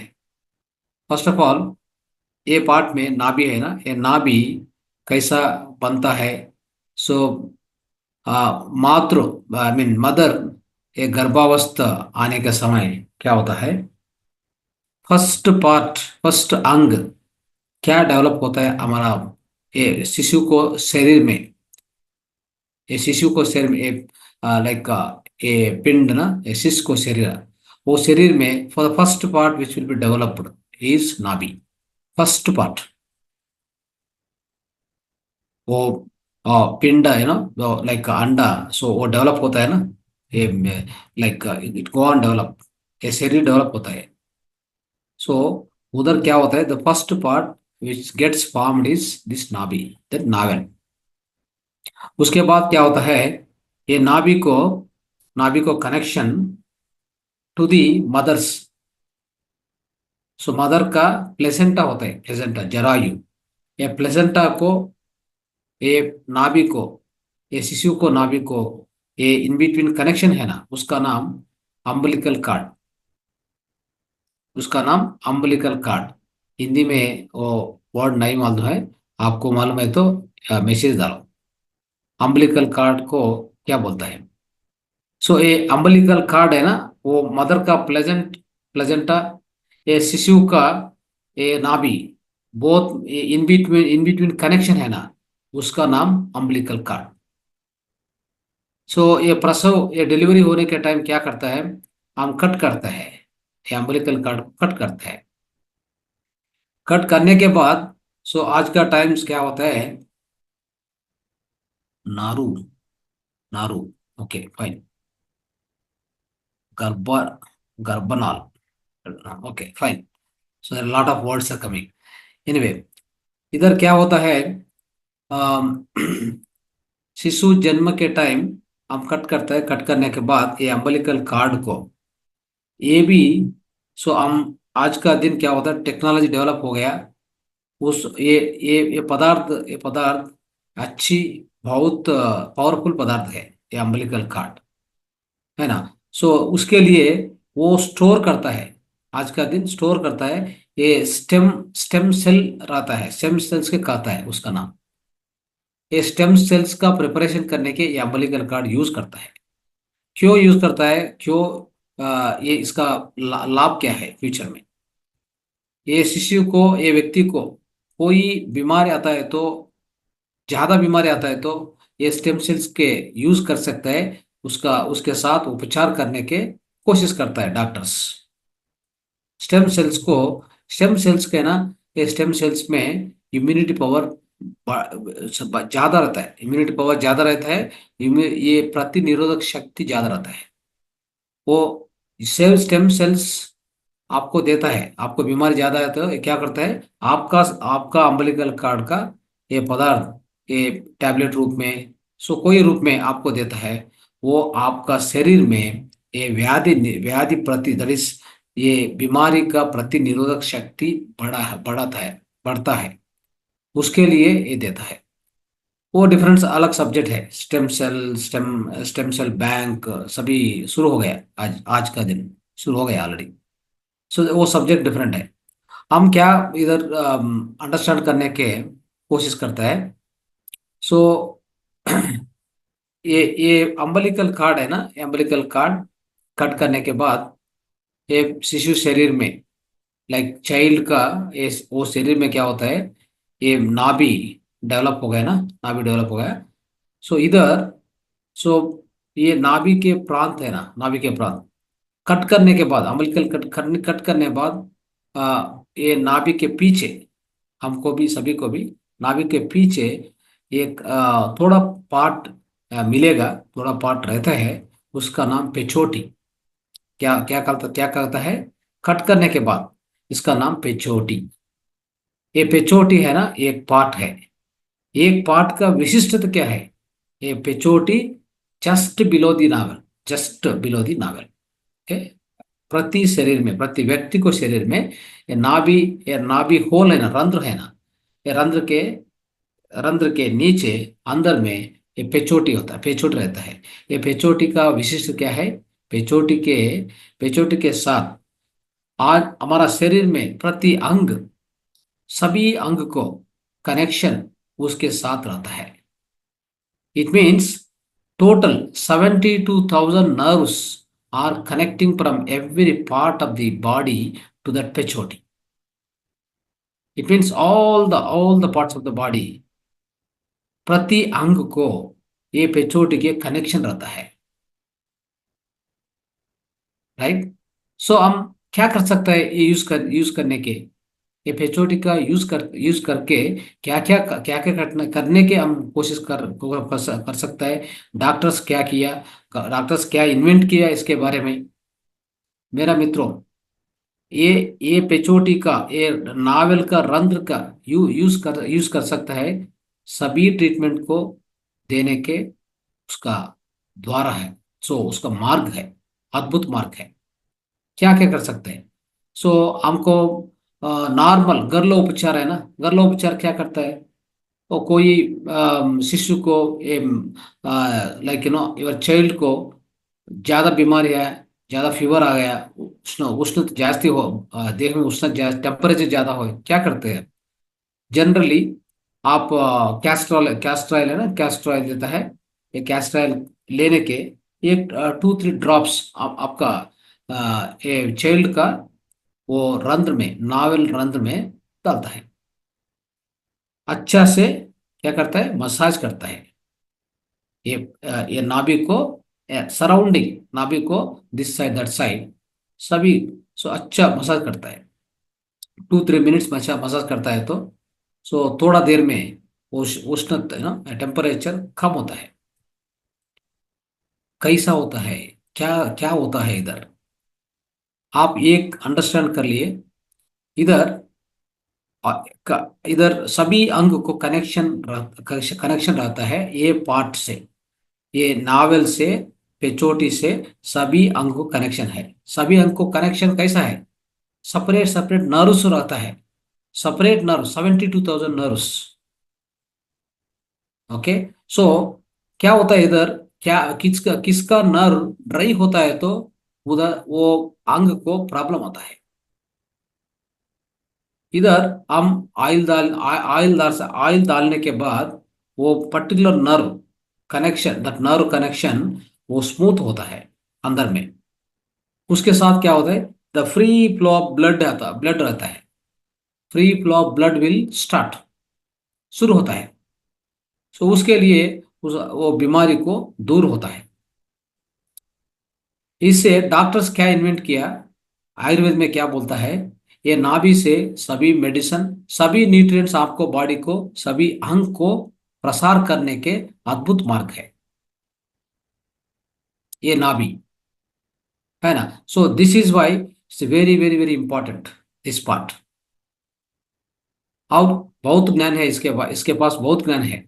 फर्स्ट ऑफ ऑल ये पार्ट में नाभि है ना, ये नाभि कैसा बनता है। सो मातृ आई मीन मदर, ये गर्भावस्था आने का समय क्या होता है, फर्स्ट पार्ट, फर्स्ट अंग क्या डेवलप होता है हमारा, ये शिशु को शरीर में, ये शिशु को शरीर में, ये लाइक ये पिंड ना, ये शिशु को शरीर, वो शरीर में for the first part which will be developed is नाभि, फर्स्ट पार्ट। वो पिंड है ना, लाइक अंडा, सो वो डेवलप होता है ना, ये like it go on develop, ये शरीर डेवलप होता है। सो उधर क्या होता है, the first part which gets formed is this नाभि, दैट नावेल। उसके बाद क्या होता है, ये नाभि को connection to the mothers. So mother का प्लेसेंटा होता है, प्लेसेंटा जरायु, ये प्लेसेंटा को, ये नाभि को, ये शिशु को नाभि को, ये इन बिटवीन कनेक्शन है ना, उसका नाम अम्बिलिकल कार्ड, उसका नाम अम्बिलिकल कार्ड। हिंदी में वो वर्ड नहीं मालूम है, आपको मालूम है तो मैसेज डालो, अम्बिलिकल कार्ड को क्या बोलता है। सो ये अम्बिलिकल कार्ड है ना, वो मदर का प्लेजेंटा, ये शिशु का ये नाभि, बहुत इन बिटवीन कनेक्शन है ना, उसका नाम अम्बिलिकल कार्ड। सो ये प्रसव, ये डिलीवरी होने के टाइम क्या करता है, हम कट करता है, ये अम्बिलिकल कार्ड कट करता है। कट करने के बाद सो आज का टाइम्स क्या होता है, नारू, नारू, ओके फाइन, गर्भ, गर्भनाल, okay fine. So lot of words are coming. Anyway, इधर क्या होता है, अम, शिशु जन्म के टाइम हम कट करते हैं, कट करने के बाद ये अम्बिलिकल कार्ड को, ये भी, सो हम आज का दिन क्या होता है, टेक्नोलॉजी डेवलप हो गया, उस ये पदार्थ अच्छी, बहुत पावरफुल पदार्थ है, ये अम्बिलिकल कार्ड है ना। सो उसके लिए वो स्टोर करता है, आज का दिन स्टोर करता है, ये स्टेम स्टेम सेल रहता है, स्टेम सेल्स के कहता है उसका नाम। ये स्टेम सेल्स का प्रिपरेशन करने के ये अम्बिलिकल कार्ड यूज करता है। क्यों यूज करता है, क्यों ये इसका लाभ क्या है फ्यूचर में। ये शिशु को, ये व्यक्ति को कोई बीमारी आता है तो, ज्यादा बीमारी आता है तो ये स्टेम सेल्स के यूज कर सकता है, उसका उसके साथ उपचार करने के कोशिश करता है डॉक्टर्स। स्टेम सेल्स को, स्टेम सेल्स के ना, ये स्टेम सेल्स में इम्यूनिटी पावर ज्यादा रहता है, इम्यूनिटी पावर ज्यादा रहता है, ये प्रतिनिरोधक शक्ति ज्यादा रहता है। वो सेल स्टेम सेल्स आपको देता है। आपको बीमारी ज्यादा है तो ये क्या करता है, आपका आपका अम्बिलिकल कार्ड का ये पदार्थ ये टैबलेट रूप में, सो कोई रूप में आपको देता है। वो आपका शरीर में ये व्याधि व्याधि प्रति that is, ये बीमारी का प्रतिनिरोधक शक्ति बढ़ाता है, बढ़ता है, उसके लिए ये देता है। वो डिफरेंस अलग सब्जेक्ट है। स्टेम सेल बैंक सभी शुरू हो गया, आज आज का दिन शुरू हो गया ऑलरेडी। सो वो सब्जेक्ट डिफरेंट है। हम क्या इधर अंडरस्टैंड करने के कोशिश करता है। सो ये अम्बिलिकल कार्ड है ना, अम्बिलिकल कार्ड कट करने के बाद ये शिशु शरीर में, लाइक चाइल्ड का ये वो शरीर में क्या होता है, ये नाभि डेवलप हो गया ना, नाभि डेवलप हो गया। सो इधर, सो ये नाभि के प्रांत है ना, नाभि के प्रांत कट करने के बाद, अम्बिलिकल कट करने के बाद ये नाभि के पीछे, हमको भी सभी को भी नाभि के पीछे एक थोड़ा पार्ट मिलेगा, थोड़ा पार्ट रहता है, उसका नाम पेचोटी। क्या करता है, कट करने के बाद इसका नाम पेचोटी। ये पेचोटी है ना, एक पार्ट है। एक पार्ट का विशिष्टता क्या है, ये पेचोटी just below the navel, just below the navel. प्रति शरीर में, प्रति व्यक्ति को शरीर में ये नाभि होल है ना, रंध्र है ना, ये रंध्र के नीचे अंदर में ये पेचोटी होता है, पेचोटी रहता है। ये पेचोटी का विशिष्ट क्या है, पेचोटी के पेचोटी के साथ आज हमारा शरीर में प्रति अंग, सभी अंग को कनेक्शन उसके साथ रहता है। It means total 72,000 nerves are connecting from every part of the body to that pechote. It means all the parts of the body, प्रति अंग को ये पेचोटी के कनेक्शन रहता है, राइट। सो हम क्या कर सकते हैं ये यूज करने के, ये पेचोटी का यूज करके क्या क्या करने के हम कोशिश कर सकता है। डॉक्टर्स क्या किया, डॉक्टर्स क्या इन्वेंट किया इसके बारे में। मेरा मित्रों, ये पेचोटी का, ये नावल का रंध्र का यूज कर सकता है सभी ट्रीटमेंट को देने के, उसका द्वारा है। सो उसका मार्ग है, अद्भुत मार्ग है। क्या क्या कर सकते हैं, सो हमको नॉर्मल गर्लोपचार है ना, गर्लोपचार क्या करता है, वो कोई शिशु को, लाइक योर चाइल्ड को ज्यादा बीमारी है, ज्यादा फीवर आ गया, उष्ण उष्ण जास्ती हो, देह में उष्ण टेम्परेचर ज्यादा हो, क्या करते हैं जनरली, आप कैस्ट्रॉयल है ना, कैस्ट्रॉयल देता है। ये कैस्ट्रॉयल लेने के एक 2-3 ड्रॉप्स आपका ये चाइल्ड का वो रंध्र में, नावल रंध्र में डालता है। अच्छा से क्या करता है, मसाज करता है ये नाभि को, सराउंडिंग नाभि को, दिस साइड दैट साइड सभी। सो अच्छा मसाज करता है, 2-3 मिनट्स मसाज करता है तो सो थोड़ा देर में उष्ण ना टेम्परेचर कम होता है। कैसा होता है, क्या क्या होता है इधर, आप एक अंडरस्टैंड कर लिए। इधर इधर सभी अंग को कनेक्शन रहता है ये पार्ट से, ये नावल से, पेचोटी से सभी अंग को कनेक्शन है। सभी अंग को कनेक्शन कैसा है, सेपरेट सेपरेट नर्व्स रहता है, सेपरेट नर्व 72,000 नर्व्स। ओके, सो क्या होता है इधर, क्या किसका किसका नर्व ड्राई होता है तो उधर वो अंग को प्रॉब्लम होता है। इधर हम ऑयल डालने के बाद वो पर्टिकुलर नर्व कनेक्शन वो स्मूथ होता है अंदर में। उसके साथ क्या होता है, the free flow of blood रहता है, free flow of blood will start, शुरू होता है। सो उसके लिए वो बीमारी को दूर होता है। इससे डॉक्टर्स क्या इन्वेंट किया, आयुर्वेद में क्या बोलता है, ये नाभि से सभी मेडिसिन, सभी न्यूट्रिएंट्स आपको बॉडी को, सभी अंग को प्रसार करने के अद्भुत मार्ग है ये नाभि, है ना। So this is why it's very very very important this part. और बहुत ज्ञान है इसके पास बहुत ज्ञान है।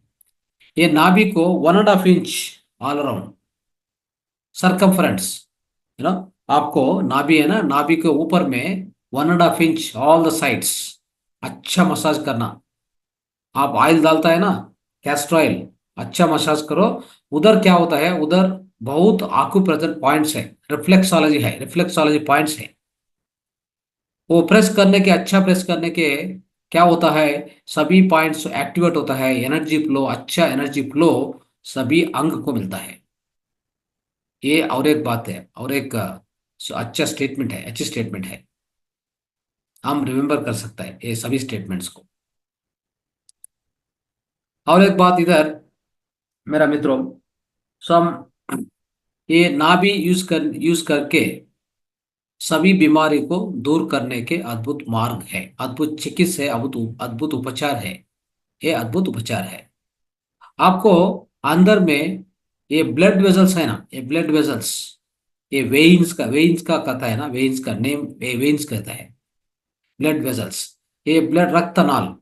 ये नाभि को 1.5 inch all around circumference, you know, आपको नाभि है ना, नाभि के ऊपर में 1.5 इंच ऑल द साइड्स अच्छा मसाज करना। आप ऑयल डालता है ना, कैस्टर ऑयल, अच्छा मसाज करो। उधर क्या होता है, उधर बहुत आकुप्रेशर पॉइंट्स है, रिफ्लेक्सोलॉजी पॉइंट्स है। वो प्रेस करने के, अच्छा प्रेस करने के क्या होता है, सभी पॉइंट्स एक्टिवेट होता है, एनर्जी फ्लो, अच्छा एनर्जी फ्लो सभी अंग को मिलता है। ये और एक बात है, और एक अच्छा स्टेटमेंट है, अच्छी स्टेटमेंट है। हम रिमेम्बर कर सकता है ये सभी स्टेटमेंट्स को। और एक बात इधर मेरा मित्रों, सो हम ये नाभि यूज करके सभी बीमारी को दूर करने के अद्भुत मार्ग है, अद्भुत चिकित्सा है, अद्भुत अद्भुत उपचार है। ये अद्भुत उपचार है। आपको अंदर में ये ब्लड वेजल्स है ना, ये ब्लड वेजल्स, ये वेन्स का कहता है ना, वेन्स का नेम वेन्स कहता है, ब्लड वेजल्स, ये ब्लड रक्त नाल।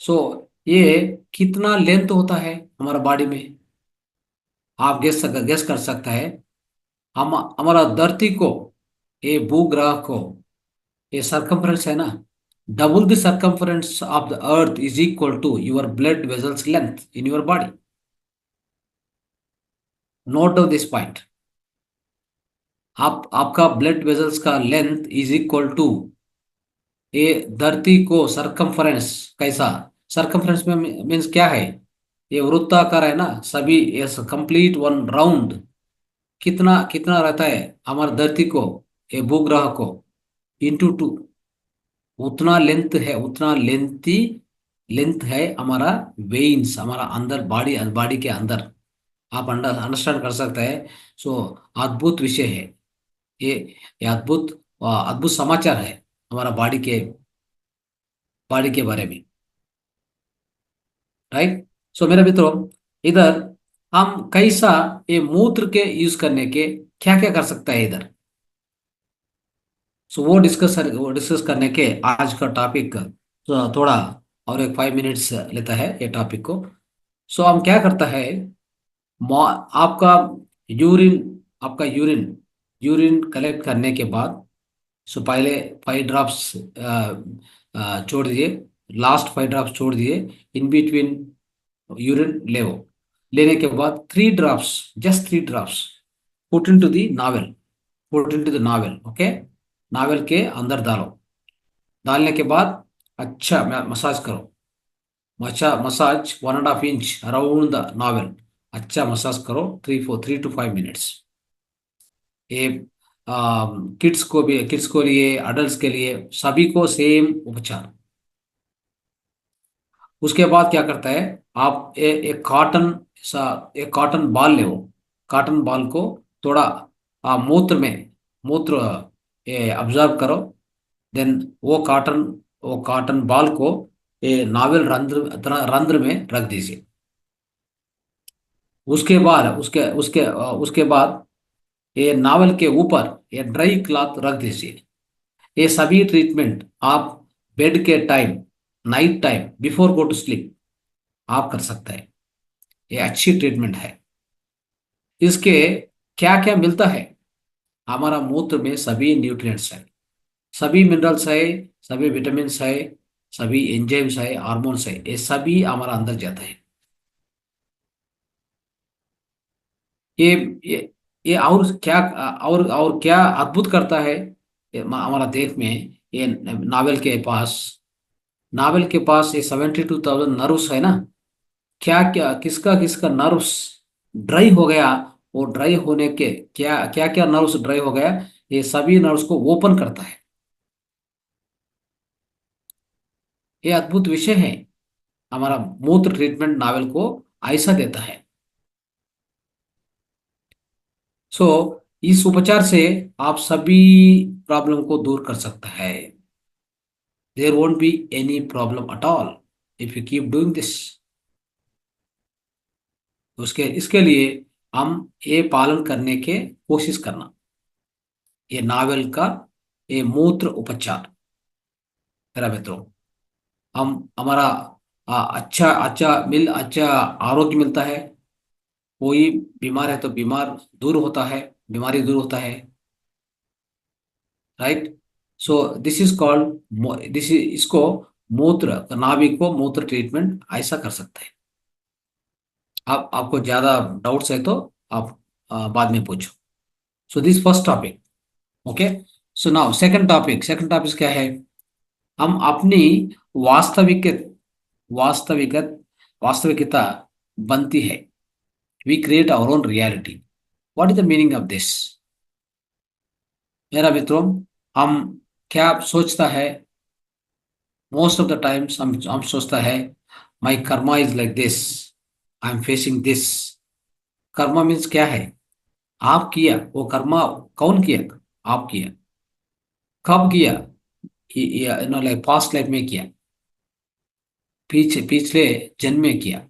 सो ये कितना लेंथ होता है हमारा बॉडी में, आप गेस कर सकता है। हम हमारा धरती को, ये भूग्रह को, ये सरकमफ्रेंस है ना, double the circumference of the earth is equal to your blood vessels length in your body. Note down this point. आपका ब्लड वेजल्स का लेंथ इज इक्वल टू ये धरती को सरकमफ्रेंस। कैसा सरकमफ्रेंस में मीन्स क्या है, ये वृत्ताकार है ना, सभी ये कंप्लीट वन राउंड कितना कितना रहता है हमारे धरती को, ये भूग्रह को, इंटू टू, उतना लेंथ है, उतना लेंथी लेंथ है हमारा वेन्स, हमारा अंदर बॉडी बॉडी के अंदर। आप अंडरस्टैंड कर सकते हैं। सो अद्भुत विषय है ये ये अद्भुत अद्भुत समाचार है हमारा बॉडी के बारे में, राइट। सो मेरे मित्रों, इधर हम कैसा ये मूत्र के यूज करने के क्या क्या कर सकता है इधर। सो वो डिस्कस करने के आज का टॉपिक थोड़ा और एक 5 मिनट्स लेता है ये टॉपिक को। सो हम क्या करता है, आपका यूरिन, आपका यूरिन यूरिन कलेक्ट करने के बाद, सो पहले 5 ड्रॉप्स छोड़ दिए, लास्ट 5 ड्रॉप्स छोड़ दिए, इन बिटवीन यूरिन लेने के बाद 3 drops, just 3 drops put in to the navel, put in to the navel, okay. Navel के अंदर डालो, डालने के बाद अच्छा मसाज करो, अच्छा massage 1.5 inch around the novel, अच्छा मसाज करो 3 to 5 मिनट्स। ये किड्स को लिए, अडल्ट के लिए, सभी को सेम उपचार। उसके बाद क्या करता है, आप एक कॉटन सा, एक कॉटन बॉल ले, कॉटन बॉल को थोड़ा मूत्र ये ऑब्जर्व करो। देन वो कॉटन बॉल को ये नावल रंध्र में रख दीजिए। उसके बाद ये नावल के ऊपर ये ड्राई क्लॉथ रख दीजिए। ये सभी ट्रीटमेंट आप बेड के time, night time, before go to sleep आप कर सकते हैं। ये अच्छी ट्रीटमेंट है। इसके क्या क्या मिलता है, हमारा मूत्र में सभी न्यूट्रिएंट्स है, सभी मिनरल्स है, सभी विटामिन है, सभी एंजाइम्स है, हार्मोन्स है, ये सभी हमारा अंदर जाता है। ये ये ये और क्या अद्भुत करता है ये हमारा देश में, ये नावल के पास ये 72,000 नर्व्स है ना। क्या क्या किसका किसका नर्व्स ड्राई हो गया, वो ड्राई होने के क्या क्या क्या नर्व्स ड्राई हो गया, ये सभी नर्व्स को ओपन करता है। ये अद्भुत विषय है, हमारा मूत्र ट्रीटमेंट नावल को ऐसा देता है। सो इस उपचार से आप सभी प्रॉब्लम को दूर कर सकता है। there won't be any problem at all if you keep doing this. उसके इसके लिए हम ये पालन करने के कोशिश करना, ये नावल का ये मूत्र उपचार। मेरा मित्रों, हम हमारा अच्छा अच्छा आरोग्य मिलता है। कोई बीमार है तो बीमार दूर होता है, बीमारी दूर होता है, right. So this is called, this is इसको मूत्र, नाभि को मूत्र ट्रीटमेंट ऐसा कर सकते हैं। आप आपको ज्यादा डाउट्स है तो आप बाद में पूछो। So this first topic, okay. So now second topic क्या है? हम अपनी वास्तविक वास्तविक वास्तविकता बनती है। We create our own reality. What is the meaning of this? मेरा मित्रों, हम क्या सोचता है? मोस्ट ऑफ द टाइम्स हम सोचता है my karma is like this, I am facing this. Karma means क्या है? आप किया वो कर्मा, कौन किया? आप किया। कब किया? लाइक पास्ट लाइफ में किया, पिछले जन्म में किया।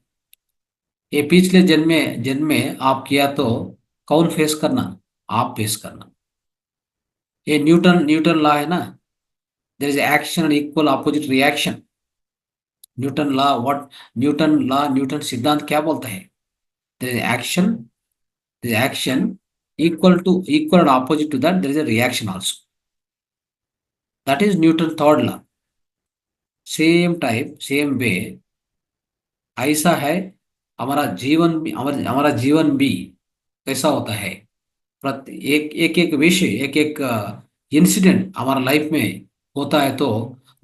ये पिछले जन्म में आप किया तो कौन फेस करना? आप फेस करना। ये न्यूटन लॉ है ना, there is action equal opposite reaction. Newton law, Newton सिद्धांत क्या बोलता है? There is action equal and opposite to that, there is a reaction also. That is Newton third law. Same type, same way ऐसा है हमारा जीवन भी, हमारा जीवन भी कैसा होता है? प्रति एक एक विषय, एक एक इंसिडेंट हमारा लाइफ में होता है तो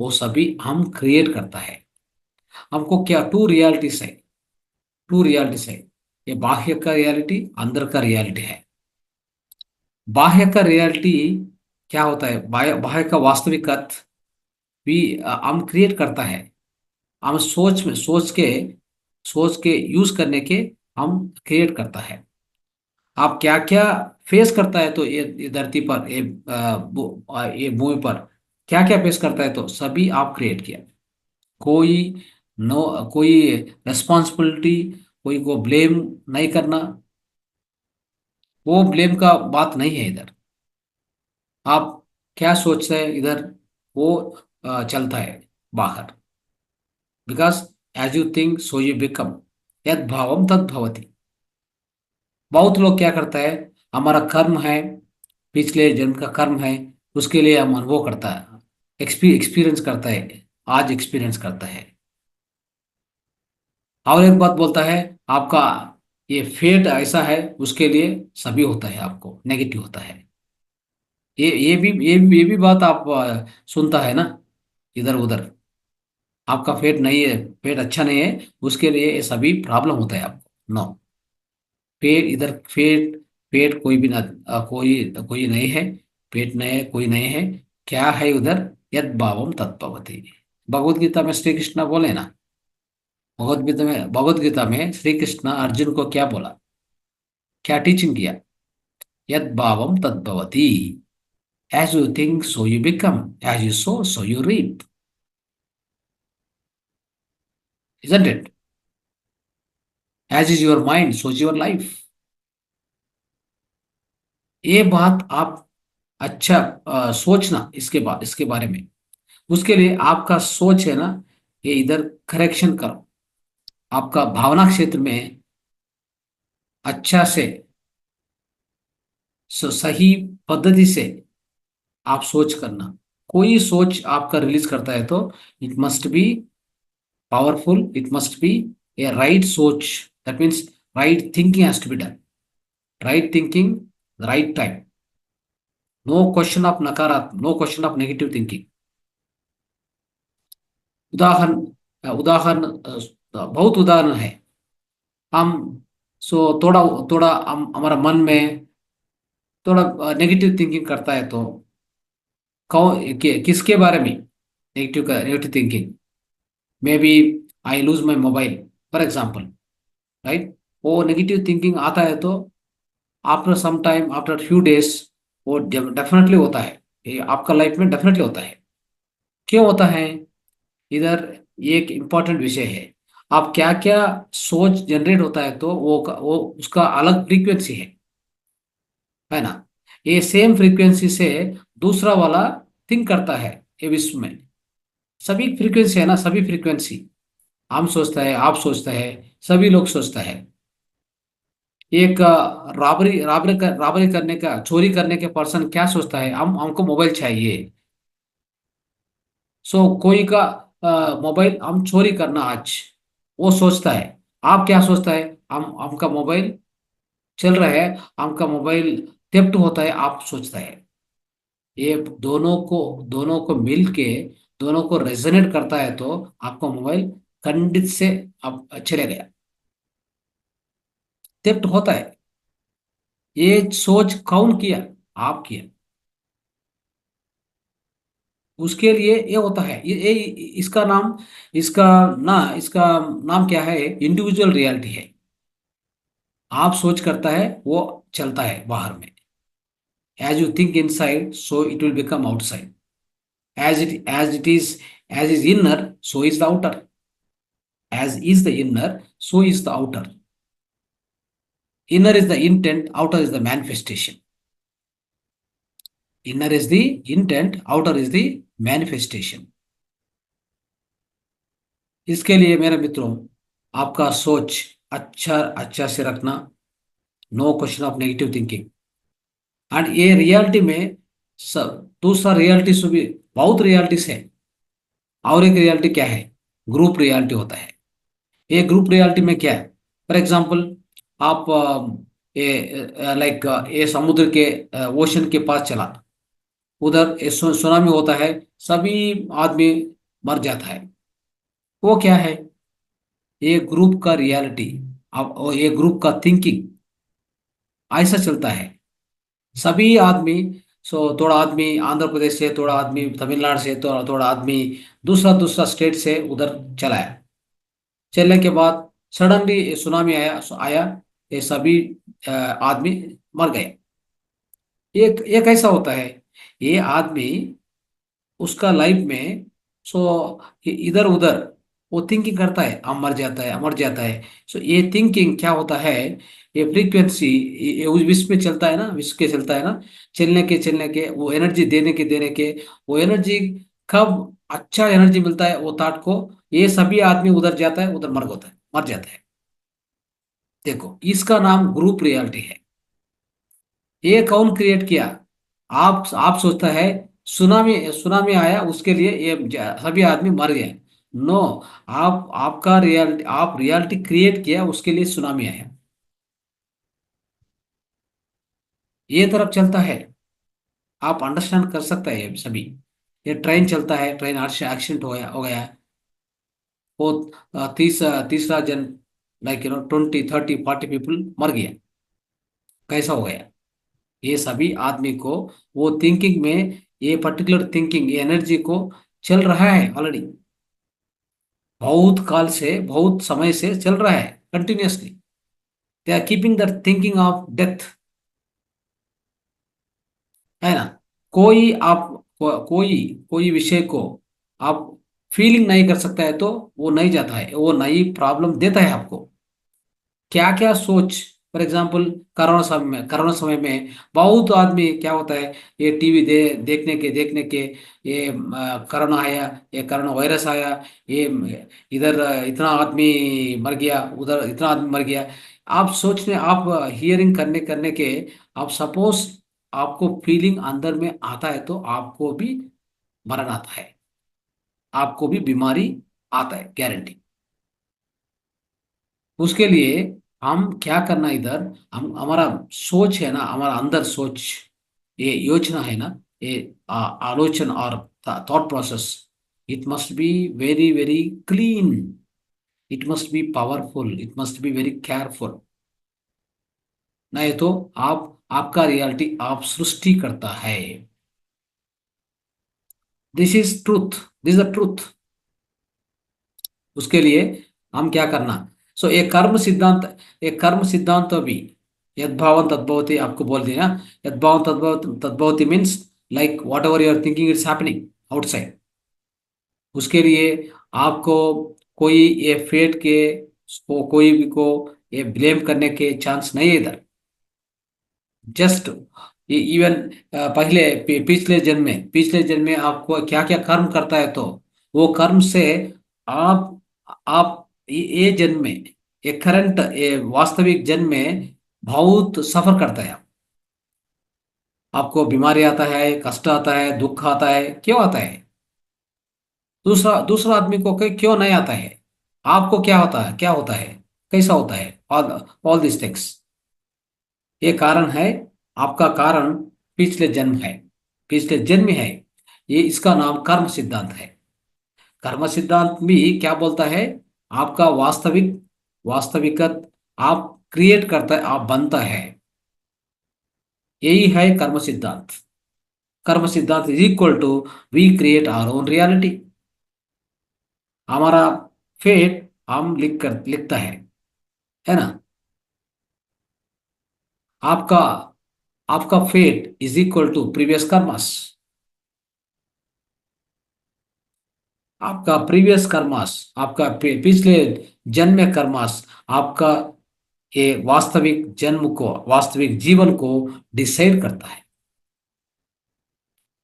वो सभी हम क्रिएट करता है। हमको क्या टू रियलिटीज है। ये बाह्य का रियलिटी, अंदर का रियलिटी है। बाह्य का रियलिटी क्या होता है? बाह्य का वास्तविकत भी हम क्रिएट करता है। हम सोच के यूज करने के हम क्रिएट करता है। आप क्या क्या फेस करता है तो ये धरती पर, ये भूमि पर क्या क्या फेस करता है तो सभी आप क्रिएट किया। कोई कोई रेस्पॉन्सिबिलिटी, कोई को ब्लेम नहीं करना, वो ब्लेम का बात नहीं है इधर। आप क्या सोचते हैं इधर, वो चलता है बाहर। Because as you think so you become, यद भावम तद भवति। बहुत लोग क्या करता है, हमारा कर्म है, पिछले जन्म का कर्म है, उसके लिए हम अनुभव करता है, एक्सपीरियंस करता है, आज एक्सपीरियंस करता है। और एक बात बोलता है आपका ये फेट ऐसा है, उसके लिए सभी होता है, आपको नेगेटिव होता है। ये भी बात आप सुनता है ना इधर उधर। आपका फेट नहीं है, फेट अच्छा नहीं है, उसके लिए ये सभी प्रॉब्लम होता है आपको। नो, पेट इधर पेट कोई भी ना, कोई कोई नहीं है। पेट नहीं है, कोई नहीं है। क्या है उधर? यद भावम तत्भवति। भगवत गीता में श्री कृष्ण बोले ना, भगवत गीता में श्री कृष्ण अर्जुन को क्या बोला, क्या टीचिंग किया? यद भावम तद्भवति। As you think so you become, as you sow so you reap. Isn't it? As is your mind so is your life. ये बात आप अच्छा सोचना इसके बारे में। उसके लिए आपका सोच है ना, ये इधर करेक्शन करो। आपका भावना क्षेत्र में अच्छा से सही पद्धति से आप सोच करना। कोई सोच आपका रिलीज करता है तो it must be powerful, it must be a right सोच। That means right thinking has to be done, right thinking, right time. No question of नकारात्मक, no question of negative thinking. उदाहरण उदाहरण बहुत उदाहरण है। हम थोड़ा थोड़ा हम हमारा मन में थोड़ा नेगेटिव थिंकिंग करता है तो किसके बारे में negative thinking? May be I lose my mobile for example, right. वो नेगेटिव थिंकिंग आता है तो after some time, after few days, वो डेफिनेटली होता है, ये आपका लाइफ में डेफिनेटली होता है। क्यों होता है? इधर एक इम्पोर्टेंट विषय है। आप क्या क्या सोच जनरेट होता है तो वो उसका अलग फ्रीक्वेंसी है ना? ये सेम फ्रीक्वेंसी से दूसरा वाला थिंक करता है ये विश्व में। सभी फ्रीक्वेंसी है ना, सभी फ्रीक्वेंसी। हम सोचता है, आप सोचता है, सभी लोग सोचता है। एक रॉबरी करने का, चोरी करने के पर्सन क्या सोचता है? हमको मोबाइल चाहिए। सो कोई का मोबाइल हम चोरी करना आज, वो सोचता है। आप क्या सोचता है? हम हमका मोबाइल चल रहा है, हमका मोबाइल थेफ्ट होता है, आप सोचता है। ये दोनों को मिल के, दोनों को रेजोनेट करता है तो आपका मोबाइल खंडित से अब चले गया, थेफ्ट होता है। ये सोच कौन किया? आप किया। उसके लिए ये होता है, ये इसका इसका नाम क्या है? इंडिविजुअल रियलिटी है। आप सोच करता है, वो चलता है बाहर में। As you think inside so it will become outside. As is inner so is the outer. As is the inner so is the outer. Inner is the intent, outer is the manifestation. Inner is the intent, outer is the manifestation. इसके लिए मेरे मित्रों, आपका सोच अच्छा अच्छा से रखना। No question of negative thinking. And ये रियलिटी में सब दूसरा रियलिटी से भी बहुत रियलिटीज है। और एक रियलिटी क्या है? ग्रुप रियलिटी होता है। ये ग्रुप रियलिटी में क्या है? फॉर एग्जाम्पल, आप ये लाइक ये समुद्र के ओशन के पास चला, उधर सुनामी होता है, सभी आदमी मर जाता है। वो क्या है? ये ग्रुप का रियलिटी। अब ये ग्रुप का थिंकिंग ऐसा चलता है। सभी आदमी, थोड़ा आदमी आंध्र प्रदेश से, थोड़ा आदमी तमिलनाडु से, थोड़ा आदमी दूसरा दूसरा स्टेट से उधर चलाया। चलने के बाद सडनली सुनामी आया आया, ये सभी आदमी मर गए। एक एक ऐसा होता है, ये आदमी उसका लाइफ में, सो इधर उधर वो थिंकिंग करता है, मर जाता है, मर जाता है। सो ये थिंकिंग क्या होता है? ये फ्रीक्वेंसी ये उस विश्व में चलता है ना, विश्व के चलता है ना। चलने के वो एनर्जी देने के वो एनर्जी कब अच्छा एनर्जी मिलता है वो थॉट को, ये सभी आदमी उधर जाता है, उधर मर जाता है। देखो, इसका नाम ग्रुप रियलिटी है। ये कौन क्रिएट किया? आप सोचता है सुनामी सुनामी आया, उसके लिए ये सभी आदमी मर गए। नो, आप रियलिटी क्रिएट किया, उसके लिए सुनामी आया। ये तरफ चलता है। आप अंडरस्टैंड कर सकता है ये सभी। ये ट्रेन चलता है, ट्रेन एक्सीडेंट हो गया। वो तीसरा जन, लाइक 20 30 40 पीपल मर गया। कैसा हो गया? ये सभी आदमी को वो थिंकिंग में, ये पर्टिकुलर थिंकिंग, ये एनर्जी को चल रहा है ऑलरेडी। बहुत काल से, बहुत समय से चल रहा है continuously. They are keeping the thinking of death, है ना? कोई आप कोई कोई विषय को आप फीलिंग नहीं कर सकता है तो वो नहीं जाता है, वो नई प्रॉब्लम देता है आपको। क्या क्या सोच, फॉर एग्जाम्पल कोरोना समय में बहुत आदमी क्या होता है, ये टीवी देखने के ये कोरोना आया, ये कोरोना वायरस आया, ये इधर इतना आदमी मर गया, उधर इतना आदमी मर गया। आप सोचने, आप हियरिंग करने के, आप सपोज आपको फीलिंग अंदर में आता है तो आपको भी मरण आता है, आपको भी बीमारी आता है, गारंटी। उसके लिए हम क्या करना इधर, हम हमारा सोच है ना, हमारा अंदर सोच, ये योजना है ना, ये आलोचना और thought process, it must be very very clean, it must be powerful, it must be very careful. नहीं तो आपका रियलिटी आप सृष्टि करता है। This is truth, this is the truth. उसके लिए हम क्या करना? एक कर्म सिद्धांत भी, यद्भावन तद्भवति आपको बोल दिया। यद्भावन तद्भवति means like whatever you are thinking it's happening outside. उसके लिए आपको कोई ये फेट के कोई भी को ये ब्लेम करने के चांस नहीं है इधर। जस्ट इवन पहले पिछले जन्म में आपको क्या क्या कर्म करता है, तो वो कर्म से आप आप ये जन्म में, ये करंट, ये वास्तविक जन्म में बहुत सफर करता है। आपको बीमारी आता है, कष्ट आता है, दुख आता है, क्यों आता है? दूसरा दूसरा आदमी को क्यों नहीं आता है? आपको क्या होता है, क्या होता है, कैसा होता है? ऑल दिस थिंग्स, ये कारण है। आपका कारण पिछले जन्म है, पिछले जन्म है। ये इसका नाम कर्म सिद्धांत है। कर्म सिद्धांत भी क्या बोलता है? आपका वास्तविकत आप क्रिएट करता है, आप बनता है। यही है कर्म सिद्धांत। कर्म सिद्धांत is equal to we create our own reality. हमारा फेट हम लिखता है ना? आपका आपका fate is equal to previous karmas. आपका प्रीवियस कर्मास, आपका पिछले जन्म में कर्मास, आपका ये वास्तविक जन्म को, वास्तविक जीवन को डिसाइड करता है।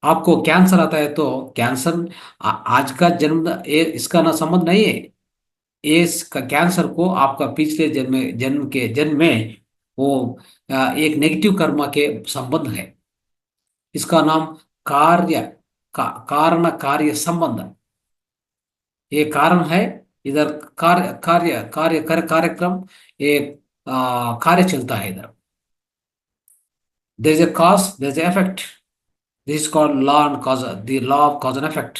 आपको कैंसर आता है तो कैंसर आज का जन्म, ये इसका ना संबंध नहीं है। ये इसका कैंसर को आपका पिछले जन्म में वो एक नेगेटिव कर्म के संबंध है। इसका नाम कार्य कारण कार्य संबंध। ये कारण है। इधर कार्यक्रम, एक कार्य चलता है इधर। There is a cause, there is effect. This is called law and cause, the law of cause and effect,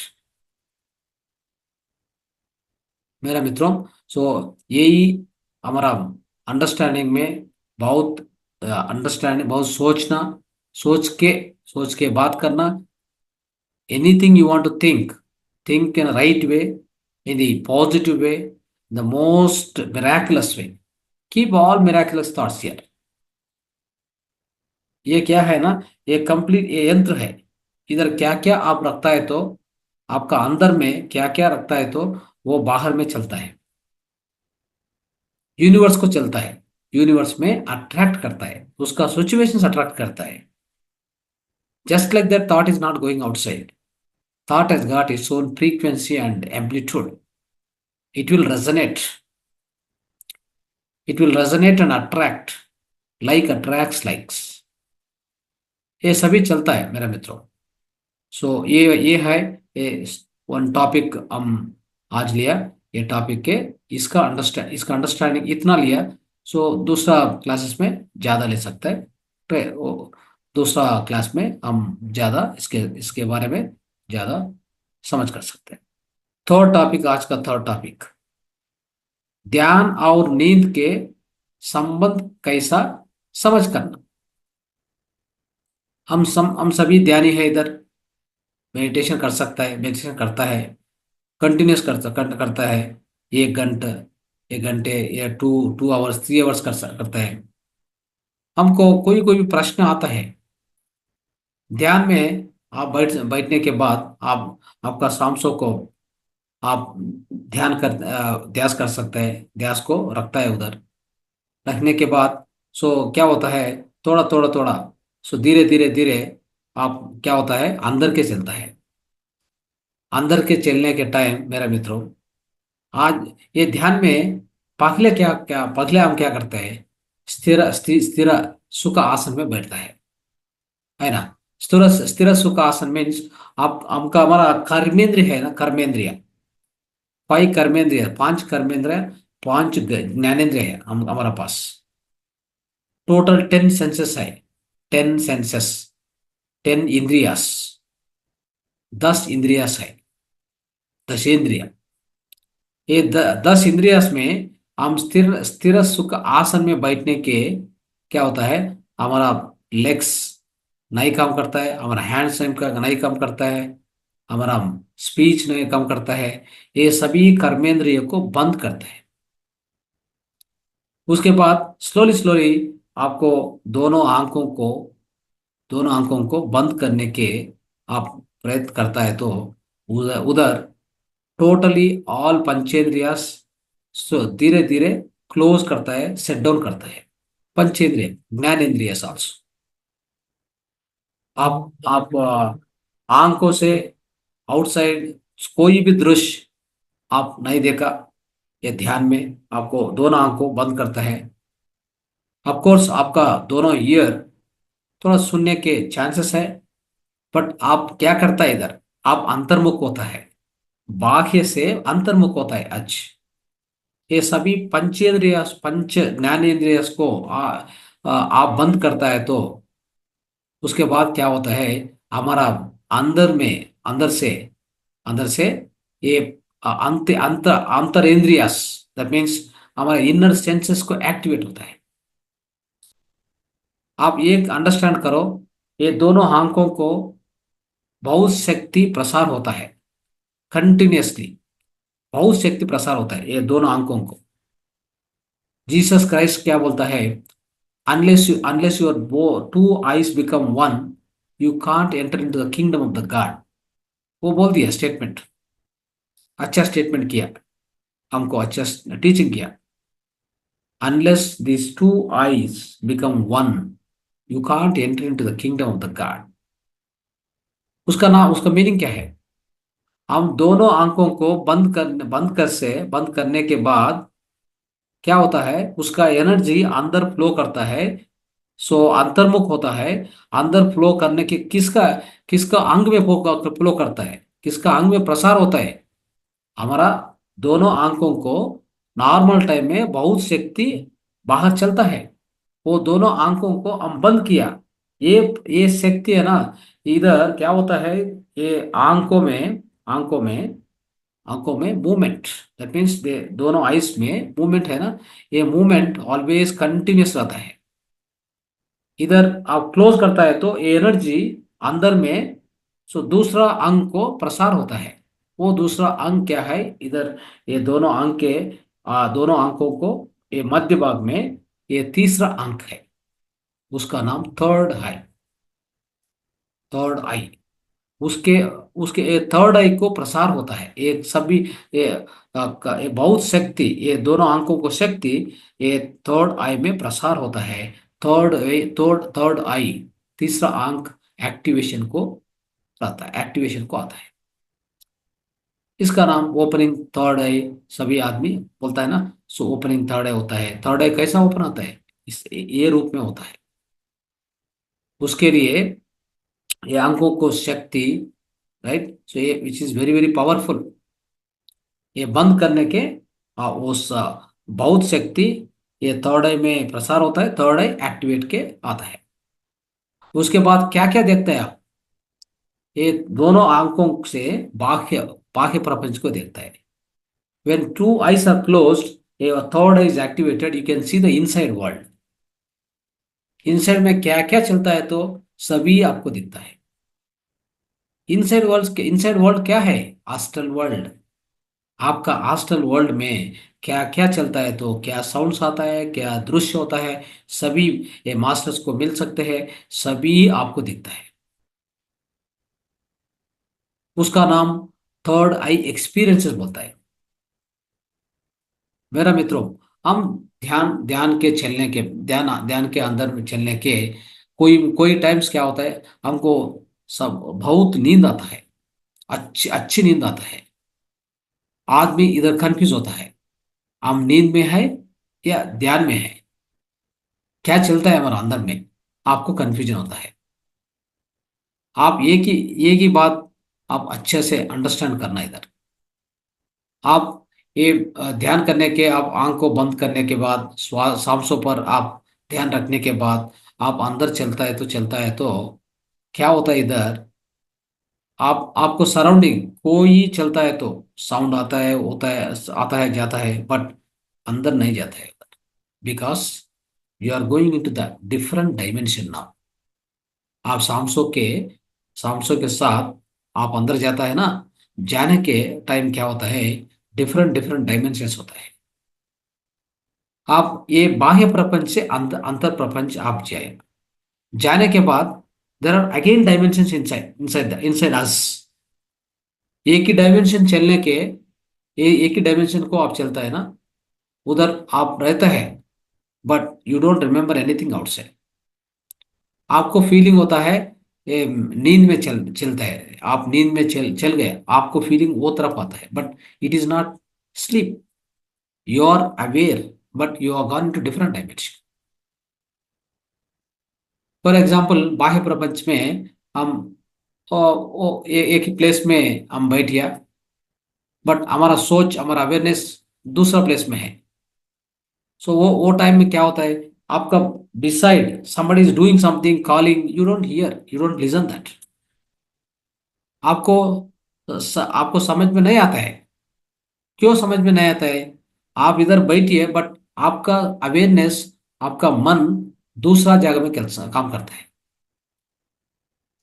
मेरा मित्रों। सो यही हमारा अंडरस्टैंडिंग में बहुत अंडरस्टैंडिंग, बहुत सोचना, सोच के सोच के बात करना। Anything you want to think in right way, in the positive way, the most miraculous way. Keep all miraculous thoughts here. ये क्या है ना, ये कंप्लीट ये यंत्र है। इधर क्या क्या आप रखता है तो आपका अंदर में क्या क्या रखता है तो वो बाहर में चलता है, यूनिवर्स को चलता है, यूनिवर्स में अट्रैक्ट करता है, उसका सिचुएशंस अट्रैक्ट करता है। Just like that thought is not going outside. Thought has got its own frequency and amplitude. It will resonate. It will resonate and attract, like attracts likes. ये सभी चलता है मेरा मित्रों। सो ये है, ये वन टॉपिक हम आज लिया। ये टॉपिक के इसका अंडरस्टैंडिंग इतना लिया। सो दूसरा क्लासेस में ज़्यादा ले सकते हैं। दूसरा क्लास में हम ज़्यादा इसके इसके बारे में ज़्यादा समझ कर सकते हैं। थर्ड टॉपिक, आज का थर्ड टॉपिक, ध्यान और नींद के संबंध कैसा समझ करना। हम सभी ध्यानी है इधर, मेडिटेशन कर सकता है, मेडिटेशन करता है, कंटिन्यूस करता है। 1 घंटे, 1 घंटे या 2 2 आवर्स, 3 आवर्स करता है। हमको कोई कोई भी प्रश्न आता है ध्यान में, आप बैठने के बाद आप आपका सांसों को आप ध्यास कर सकते हैं, ध्यास को रखता है उधर। रखने के बाद सो क्या होता है, थोड़ा थोड़ा थोड़ा, सो धीरे धीरे धीरे आप क्या होता है, अंदर के चलता है। अंदर के चलने के टाइम मेरा मित्रों, आज ये ध्यान में पहले हम क्या करते हैं, स्थिर सुख आसन में बैठता है ना? स्थिर स्थिर सुख आसन मीन्स आप हमका हमारा कर्मेंद्रिय है ना, कर्मेंद्रिय, 5 कर्मेंद्रिय, 5 कर्मेंद्रिय, 5 ज्ञानेंद्रिय है हमारा पास। टोटल 10 सेंसेस है, 10 सेंसेस, 10 इंद्रियास, 10 इंद्रियास है, 10 इंद्रिया। ये 10 इंद्रियास में हम स्थिर स्थिर सुख आसन में बैठने के क्या होता है, हमारा लेग्स नहीं काम करता है, हमारा हैंड्स नहीं काम करता है, हमारा स्पीच नहीं काम करता है। ये सभी कर्मेंद्रिय को बंद करता है। उसके बाद स्लोली स्लोली आपको दोनों आंखों को बंद करने के आप प्रयत्न करता है तो उधर उधर टोटली ऑल पंचेंद्रियास सो धीरे धीरे क्लोज करता है, सेट डाउन करता है। पंचेंद्रिय ज्ञानेन्द्रिय ऑल्सो। आप आंखों से आउटसाइड कोई भी दृश्य आप नहीं देखा, ये ध्यान में आपको दोनों आंखों बंद करता है। ऑफ कोर्स आपका दोनों ईयर थोड़ा सुनने के चांसेस है, बट आप क्या करता है इधर, आप अंतर्मुख होता है, बाह्य से अंतर्मुख होता है। ये सभी पंचेंद्रिय पंच ज्ञानेन्द्रिय को आप बंद करता है तो उसके बाद क्या होता है, हमारा अंदर में अंदर से ये अंत अंत अंतरेंद्रियस, दैट मीन्स हमारे इनर सेंसेस को एक्टिवेट होता है। आप ये अंडरस्टैंड करो, ये दोनों आंखों को बहुत शक्ति प्रसार होता है, कंटिन्यूसली बहुत शक्ति प्रसार होता है ये दोनों आंखों को। जीसस क्राइस्ट क्या बोलता है, unless your two eyes become one, you can't enter into the kingdom of the God। वो बोल दिया स्टेटमेंट, अच्छा स्टेटमेंट किया, हमको अच्छा टीचिंग किया। unless these two eyes become one, you can't enter into the kingdom of the God। उसका नाम, उसका मीनिंग क्या है, हम दोनों आंखों को बंद करने के बाद क्या होता है, उसका एनर्जी अंदर फ्लो करता है। सो अंतर्मुख होता है, अंदर फ्लो करने के किसका किसका अंग में फ्लो करता है, किसका अंग में प्रसार होता है, हमारा दोनों आंखों को नॉर्मल टाइम में बहुत शक्ति बाहर चलता है। वो दोनों आंखों को हम बंद किया, ये ये शक्ति है ना, इधर क्या होता है, ये आंखों में मूवमेंट, दैट मीन्स दे दोनों आइस में मूवमेंट है ना, ये मूवमेंट ऑलवेज कंटिन्यूस रहता है। इधर आप क्लोज करता है तो एनर्जी अंदर में, सो दूसरा अंग को प्रसार होता है। वो दूसरा अंग क्या है, इधर ये दोनों अंग के दोनों अंकों को ये मध्य भाग में ये तीसरा अंक है, उसका नाम थर्ड आई। उसके उसके ये थर्ड आई को प्रसार होता है, ये सभी ये, ये बहुत शक्ति, ये दोनों अंकों को शक्ति ये थर्ड आई में प्रसार होता है। थर्ड आई तीसरा अंक एक्टिवेशन को आता है। इसका नाम ओपनिंग थर्ड आई, सभी आदमी बोलता है ना, सो ओपनिंग थर्ड आई होता है। थर्ड आई कैसा ओपन होता है, इस ये रूप में होता है। उसके लिए ये अंकों को शक्ति, राइट, सो ये which is very very powerful, ये बंद करने के उस बहुत शक्ति ये थर्ड आई में प्रसार होता है, थर्ड आई एक्टिवेट के आता है। उसके बाद क्या क्या देखते हैं आप, ये दोनों आंखों से बाह्य बाह्य प्रपंच को देखता है। when two eyes are closed, a third eye is activated, you can see the inside world। Inside में क्या क्या चलता है तो सभी आपको दिखता है। इनसाइड वर्ल्ड क्या है, आस्ट्रल वर्ल्ड। आपका आस्ट्रल वर्ल्ड में क्या क्या चलता है तो क्या साउंड्स आता है, क्या दृश्य होता है, सभी ये मास्टर्स को मिल सकते हैं, सभी आपको दिखता है। उसका नाम थर्ड आई एक्सपीरियंसेस बोलता है। मेरा मित्रों, हम ध्यान ध्यान के चलने के ध्यान ध्यान के अंदर में चलने के कोई कोई टाइम्स क्या होता है, हमको सब बहुत नींद आता है, अच्छी अच्छी नींद आता है। आदमी इधर कंफ्यूज होता है, हम नींद में है या ध्यान में है, क्या चलता है हमारा अंदर में, आपको कंफ्यूजन होता है। आप एक ही बात आप अच्छे से अंडरस्टैंड करना इधर। आप ये ध्यान करने के, आप आंख को बंद करने के बाद सांसों पर आप ध्यान रखने के बाद आप अंदर चलता है तो क्या होता है इधर, आपको सराउंडिंग कोई चलता है तो साउंड आता है, होता है, आता है जाता है, बट अंदर नहीं जाता है, because you are going into the different dimension now. आप सांसों के साथ आप अंदर जाता है ना, जाने के टाइम क्या होता है, डिफरेंट डिफरेंट डायमेंशंस होता है। आप ये बाह्य प्रपंच से अंतर प्रपंच आप जाने के बाद there are again dimensions inside us. एक ही डायमेंशन चलने के ये एक ही डायमेंशन को आप चलता है ना, उधर आप रहता है, but you don't remember anything outside. आपको फीलिंग होता है ये नींद में चलता है, आप नींद में चल गए, आपको फीलिंग वो तरफ आता है, but it is not sleep. You are aware, but you are gone to different dimension. For example बाह्य प्रपंच में हम एक ही प्लेस में हम बैठ गया, बट हमारा सोच, हमारा अवेयरनेस दूसरा प्लेस में है। सो वो टाइम में क्या होता है, आपका beside somebody is doing something, calling, you don't hear, you don't listen that. आपको आपको समझ में नहीं आता है। क्यों समझ में नहीं आता है? आप इधर बैठिए, बट आपका अवेयरनेस, आपका मन दूसरा जगह में काम करता है।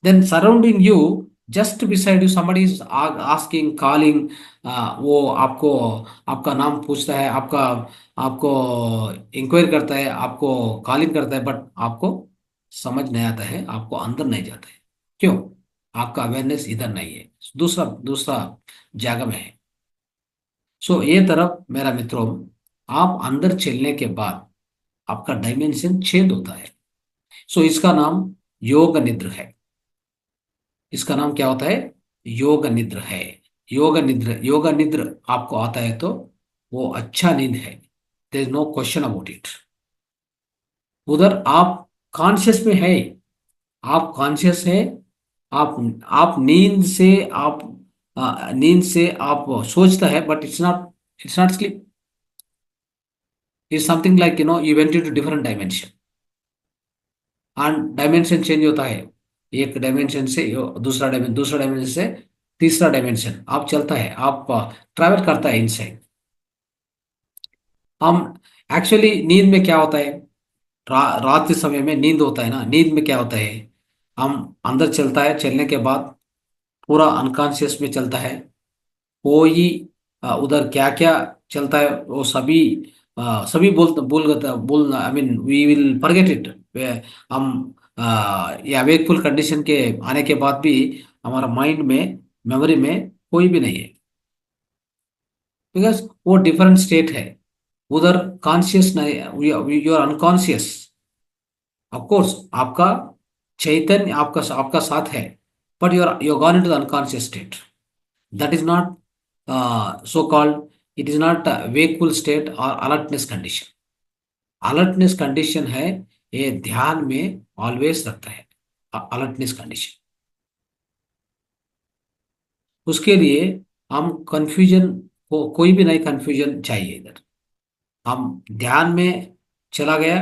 then surrounding you, just beside you somebody is asking, calling, वो आपको, आपका नाम पूछता है, आपका, आपको इंक्वायर करता है, आपको कॉलिंग करता है, बट आपको समझ नहीं आता है, आपको अंदर नहीं जाता है। क्यों? आपका अवेयरनेस इधर नहीं है, दूसरा दूसरा जगह में है। सो ये तरफ मेरा मित्रों, आप अंदर चलने के बाद आपका डायमेंशन चेंज होता है। सो इसका नाम योग निद्र है। इसका नाम क्या होता है? योग निद्र है। योग निद्र, योग निद्र आपको आता है तो वो अच्छा नींद है, there is no question about it. उधर आप कॉन्शियस में है, आप कॉन्शियस है, आप आप नींद से आप नींद से आप सोचता है, but it's not sleep. It's something like you went into different dimension, and dimension change होता है। एक डायमेंशन से दूसरा डायमेंशन से तीसरा डायमेंशन आप चलता है, आप ट्रैवल करता है इनसाइड। हम एक्चुअली नींद में क्या होता है, रात के समय में नींद होता है ना, नींद में क्या होता है, हम अंदर चलता है, चलने के बाद पूरा अनकॉन्शियस में चलता है। कोई उधर क्या क्या चलता है वो सभी सभी बोल I mean we will forget it. हम ये अवेकफुल कंडीशन के आने के बाद भी हमारा माइंड में, मेमोरी में कोई भी नहीं है, बिकॉज वो डिफरेंट स्टेट है। उधर कॉन्शियस नहीं, you are unconscious. Of course आपका चैतन्य आपका आपका साथ है, but you are gone into the unconscious state. That is not so called, it is not a wakeful state or alertness condition। alertness condition है, ये ध्यान में ऑलवेज रखता है alertness condition। उसके लिए हम कंफ्यूजन को, कोई भी नई कंफ्यूजन चाहिए इधर। हम ध्यान में चला गया,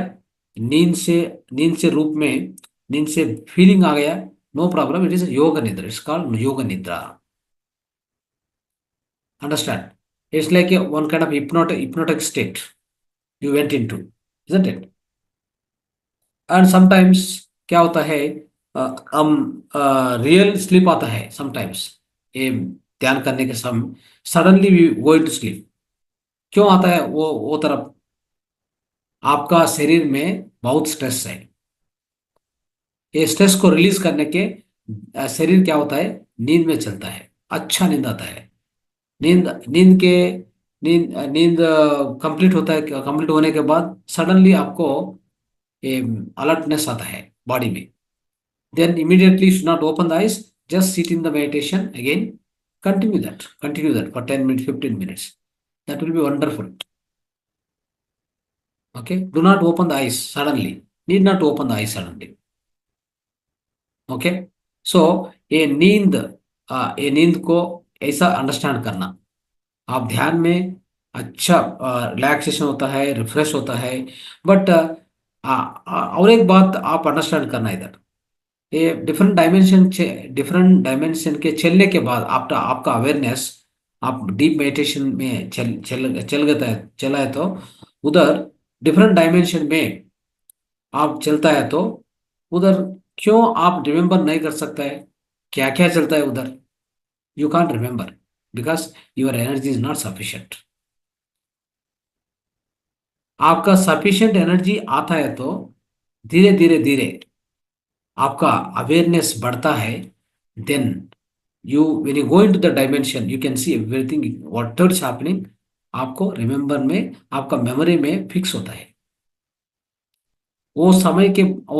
नींद से, नींद से रूप में, नींद से फीलिंग आ गया, नो प्रॉब्लम, इट इज योग निद्रा, इट्स कॉल्ड योग निद्रा। Understand? It's like one kind of hypnotic state you went into, isn't it? And sometimes क्या होता है, हम रियल स्लीप आता है समटाइम्स, ये ध्यान करने के समय suddenly we go into sleep. क्यों आता है वो तरफ? आपका शरीर में बहुत स्ट्रेस है, ये स्ट्रेस को रिलीज करने के शरीर क्या होता है, नींद में चलता है, अच्छा नींद आता है। नींद नींद के नींद नींद कंप्लीट होता है, कंप्लीट होने के बाद सडनली आपको ये अलर्टनेस आता है बॉडी में। Then immediately should not open the eyes, just sit in the meditation again, continue that for 10 minutes 15 minutes, that will be wonderful। okay, do not open the eyes suddenly, need not open the eyes suddenly। Okay, so ये नींद को ऐसा understand करना, आप ध्यान में अच्छा relaxation होता है, रिफ्रेश होता है, बट और एक बात आप अंडरस्टैंड करना इधर, ये डिफरेंट डायमेंशन के चलने के बाद आपका आपका अवेयरनेस, आप डीप मेडिटेशन में चल गया है, चला है तो उधर डिफरेंट डायमेंशन में आप चलता है तो उधर क्यों आप रिमेम्बर नहीं कर सकता है क्या क्या चलता है उधर? You can't remember because your energy is not sufficient. आपका सफिशिएंट एनर्जी आता है तो धीरे धीरे धीरे आपका अवेयरनेस बढ़ता है, then you when you go into the dimension you can see everything whatever is happening, आपको रिमेम्बर में, आपका मेमोरी में फिक्स होता है। वो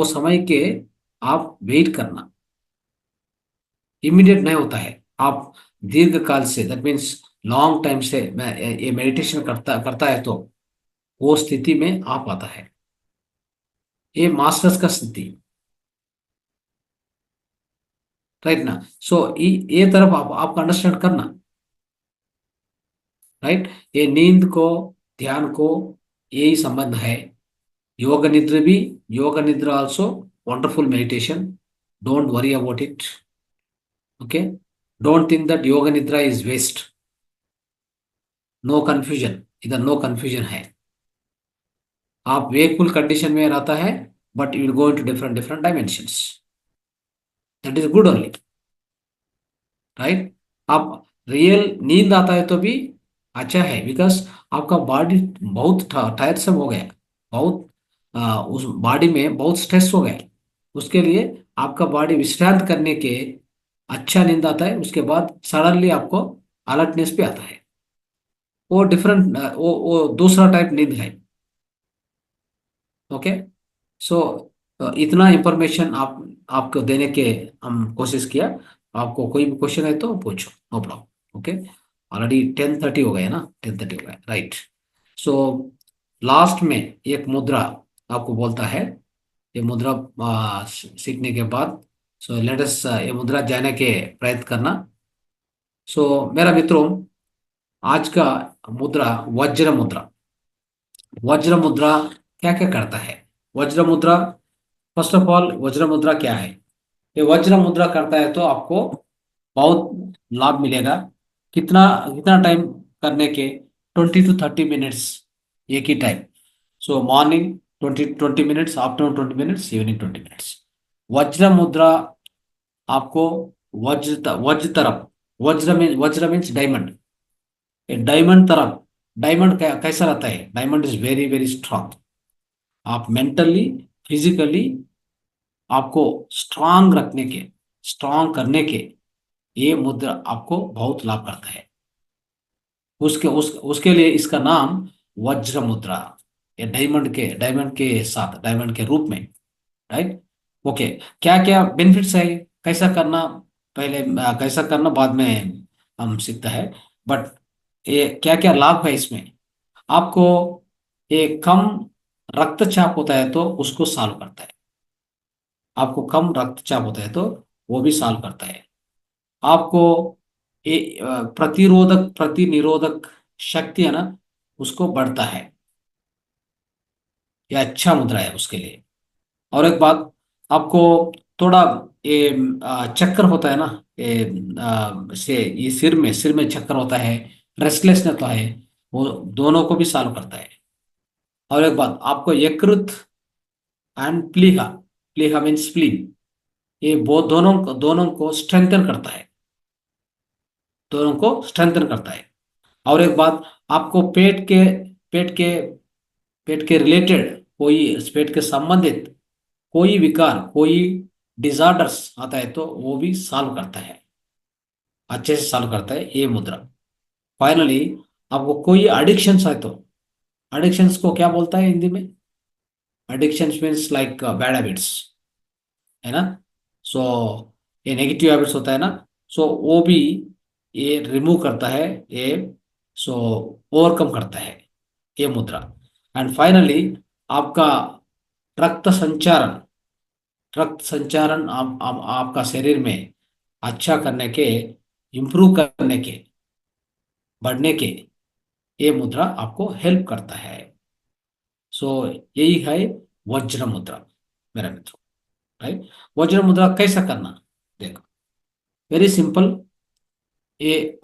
समय के आप वेट करना, इमीडिएट नहीं होता है। आप दीर्घ काल से, दैट मीन्स लॉन्ग टाइम से मैं ये मेडिटेशन करता करता है तो वो स्थिति में आ पाता है। ये मास्टर्स का स्थिति, राइट ना। सो ये तरफ आपको अंडरस्टैंड करना, राइट। ये नींद को, ध्यान को, यही संबंध है। योग निद्रा भी, योग निद्रा also wonderful meditation, don't worry about it, okay. Don't think that योग निद्रा इज वेस्ट, नो कंफ्यूजन, इधर नो कंफ्यूजन है। आप वेकफुल कंडीशन में रहता है, but you will go into different different dimensions, that is good only, right. आप real नींद आता है तो भी अच्छा है, बिकॉज आपका बॉडी बहुत टायरसम हो गया, बहुत उस बॉडी में बहुत स्ट्रेस हो गया। उसके लिए आपका बॉडी विश्रांत करने के अच्छा नींद आता है, उसके बाद सडनली आपको अलर्टनेस भी आता है। वो डिफरेंट, वो दूसरा टाइप नींद है, ओके। सो इतना इंफॉर्मेशन आपको देने के हम कोशिश किया। आपको कोई भी क्वेश्चन है तो पूछो, नो प्रॉब्लम, ओके। ऑलरेडी 10:30 हो गए ना, 10:30 हो गए, राइट। सो लास्ट में एक मुद्रा आपको बोलता है, ये मुद्रा सीखने के बाद, सो लेट अस ये मुद्रा जाने के प्रयत्न करना। सो मेरा मित्रों, आज का मुद्रा वज्र मुद्रा। वज्र मुद्रा क्या क्या करता है? वज्र मुद्रा, फर्स्ट ऑफ ऑल वज्र मुद्रा क्या है? ये वज्र मुद्रा करता है तो आपको बहुत लाभ मिलेगा। कितना कितना टाइम करने के? 20 to 30 मिनट्स, एक ही time. So morning 20 20 minutes, afternoon 20 minutes, evening 20 minutes. वज्र मुद्रा आपको वज्र तरफ, वज्र मीन्स डायमंड, डायमंड तरफ। डायमंड कैसा रहता है? Diamond is very very strong. आप मेंटली, फिजिकली आपको स्ट्रांग रखने के, स्ट्रांग करने के ये मुद्रा आपको बहुत लाभ करता है। उसके लिए इसका नाम वज्र मुद्रा, ये डायमंड के साथ, डायमंड के रूप में, राइट। ओके, क्या क्या बेनिफिट्स है, कैसा करना, पहले कैसा करना बाद में हम सीखता है। बट ये क्या क्या लाभ है इसमें आपको? ये कम रक्तचाप होता है तो उसको सॉल्व करता है। आपको कम रक्तचाप होता है तो वो भी सॉल्व करता है। आपको ये प्रतिनिरोधक शक्ति है ना, उसको बढ़ता है। ये अच्छा मुद्रा है उसके लिए। और एक बात, आपको थोड़ा ये चक्कर होता है ना, ये सिर में चक्कर होता है, रेस्टलेसनेस होता है, वो दोनों को भी सॉल्व करता है। और एक बात, आपको यकृत एंड प्लीहा, प्लीहा मीन स्प्लीन, ये वो दोनों को स्ट्रेंथन करता है, दोनों को स्ट्रेंथन करता है। और एक बात, आपको पेट के पेट के रिलेटेड कोई, पेट के संबंधित कोई विकार, कोई डिजार्डर्स आता है तो वो भी सॉल्व करता है, अच्छे से सॉल्व करता है ये मुद्रा। फाइनली, आपको कोई एडिक्शंस है तो, एडिक्शंस को क्या बोलता है हिंदी में? Addictions means like bad habits, है ना। सो ये नेगेटिव हैबिट्स होता है ना, सो वो भी ये रिमूव करता है ये, सो ओवरकम करता है ये मुद्रा। एंड फाइनली, आपका रक्त संचारण, आपका शरीर में अच्छा करने के, इम्प्रूव करने के, बढ़ने के, ये मुद्रा आपको हेल्प करता है। सो यही है वज्र मुद्रा, मेरा मित्र, राइट। वज्र मुद्रा कैसा करना? देखो, वेरी सिंपल। ये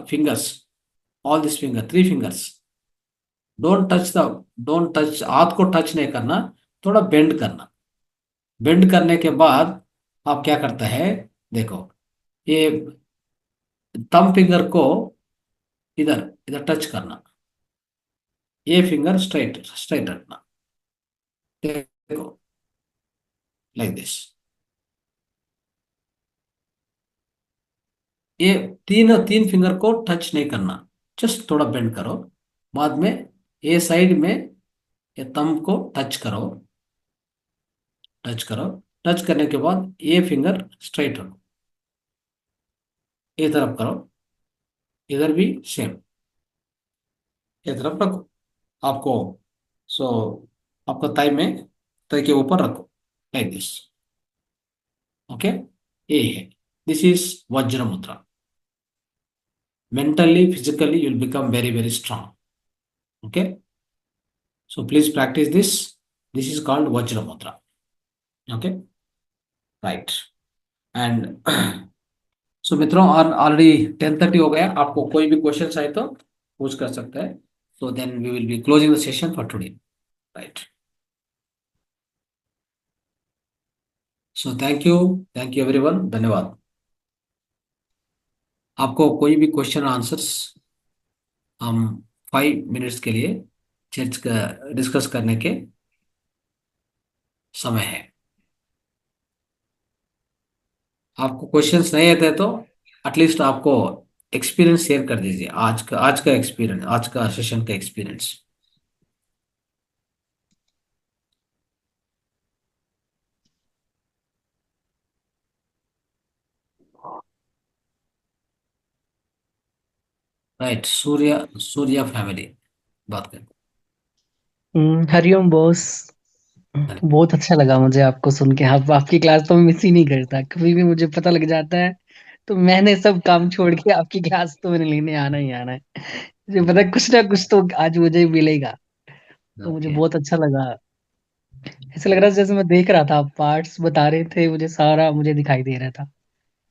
fingers, all this finger, 3 fingers, don't touch, हाथ को टच नहीं करना, थोड़ा बेंड करना। बेंड करने के बाद आप क्या करते हैं? देखो, ये थंब फिंगर को इधर इधर टच करना, ये फिंगर स्ट्रेट स्ट्रेट रखना, देखो, लाइक दिस। ये तीन तीन फिंगर को टच नहीं करना, जस्ट थोड़ा बेंड करो। बाद में ये साइड में ये थंब को टच करो, टच करो। टच करने के बाद ये फिंगर स्ट्राइट रखो, ये तरफ करो, इधर भी सेम, ये तरफ रखो आपको। सो आपका थाई में, थाई के ऊपर रखो, लाइक दिस। ओके, ये है, दिस इज वज्र मुद्रा। mentally physically you'll become very very strong. Okay, so please practice this. This is called vajra mudra. Okay, right. And so मित्रों, और ऑलरेडी 10:30 हो गया। आपको कोई भी क्वेश्चन आए तो पूछ कर सकते हैं। so then we will be closing the session for today, right? so thank you everyone, धन्यवाद। आपको कोई भी क्वेश्चन आंसर्स हम 5 मिनट्स के लिए चर्च डिस्कस करने के समय है। आपको क्वेश्चंस नहीं आते तो एटलीस्ट आपको एक्सपीरियंस शेयर कर दीजिए, आज का एक्सपीरियंस, आज का सेशन का एक्सपीरियंस। राइट, सूर्या फैमिली बात करें। हरिओम बॉस। बहुत अच्छा लगा मुझे आपको सुन के। आप आपकी क्लास तो मैं मिस ही नहीं करता, कभी भी मुझे पता लग जाता है तो मैंने सब काम छोड़ के आपकी क्लास तो मैंने लेने आना ही आना है। मुझे पता है कुछ ना कुछ तो आज मुझे मिलेगा, तो मुझे ओके, बहुत अच्छा लगा। ऐसा लग रहा था जैसे मैं देख रहा था, आप पार्ट्स बता रहे थे, मुझे सारा मुझे दिखाई दे रहा था,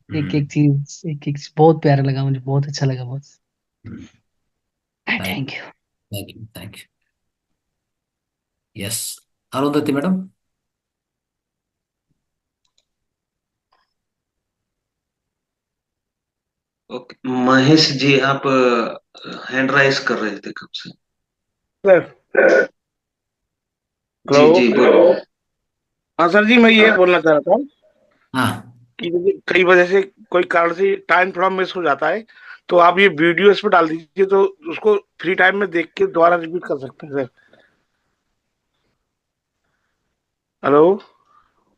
एक एक चीज एक एक चीज। बहुत प्यारा लगा मुझे, बहुत अच्छा लगा boss. Right, thank you. Thank you. Yes, Arundhati madam. Okay, Mahesh ji आप हैंड राइज कर रहे थे कब से? सर जी हेलो। जी बोलो। हाँ सर जी, मैं ये बोलना चाह रहा था हाँ, कि जैसे कई वजह से कोई कारण से टाइम थोड़ा मिस हो जाता है, तो आप ये वीडियो इस पे डाल दीजिए, तो उसको फ्री टाइम में देख के दोबारा रिपीट कर सकते हैं सर। हेलो।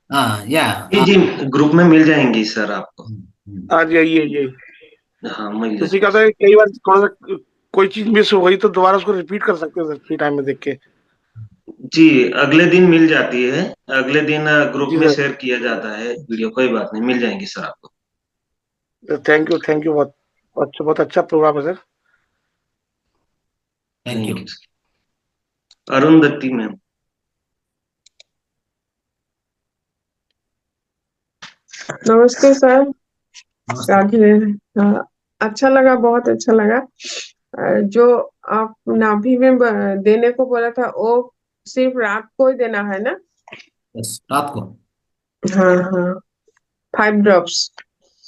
हाँ, या जी जी, ग्रुप में मिल जाएंगी सर आपको। हाँ जी, ये हाँ मिल तो जाएंगी। कहता है कई बार थोड़ा सा कोई चीज मिस हो गई तो दोबारा उसको रिपीट कर सकते हैं सर, फ्री टाइम में देख के। जी, अगले दिन मिल जाती है, अगले दिन ग्रुप जी में सर, शेयर किया जाता है वीडियो। कोई बात नहीं, मिल जाएंगी सर आपको। थैंक यू, बहुत अच्छा प्रोग्राम है sir. Thank you. Thank you. Arundhati ma'am. नमस्ते सर। नमस्ते। राधे। हाँ, अच्छा लगा, बहुत अच्छा लगा। जो आप नाभि में देने को बोला था वो सिर्फ रात को ही देना है ना? यस, रात को। हाँ हाँ, 5 drops.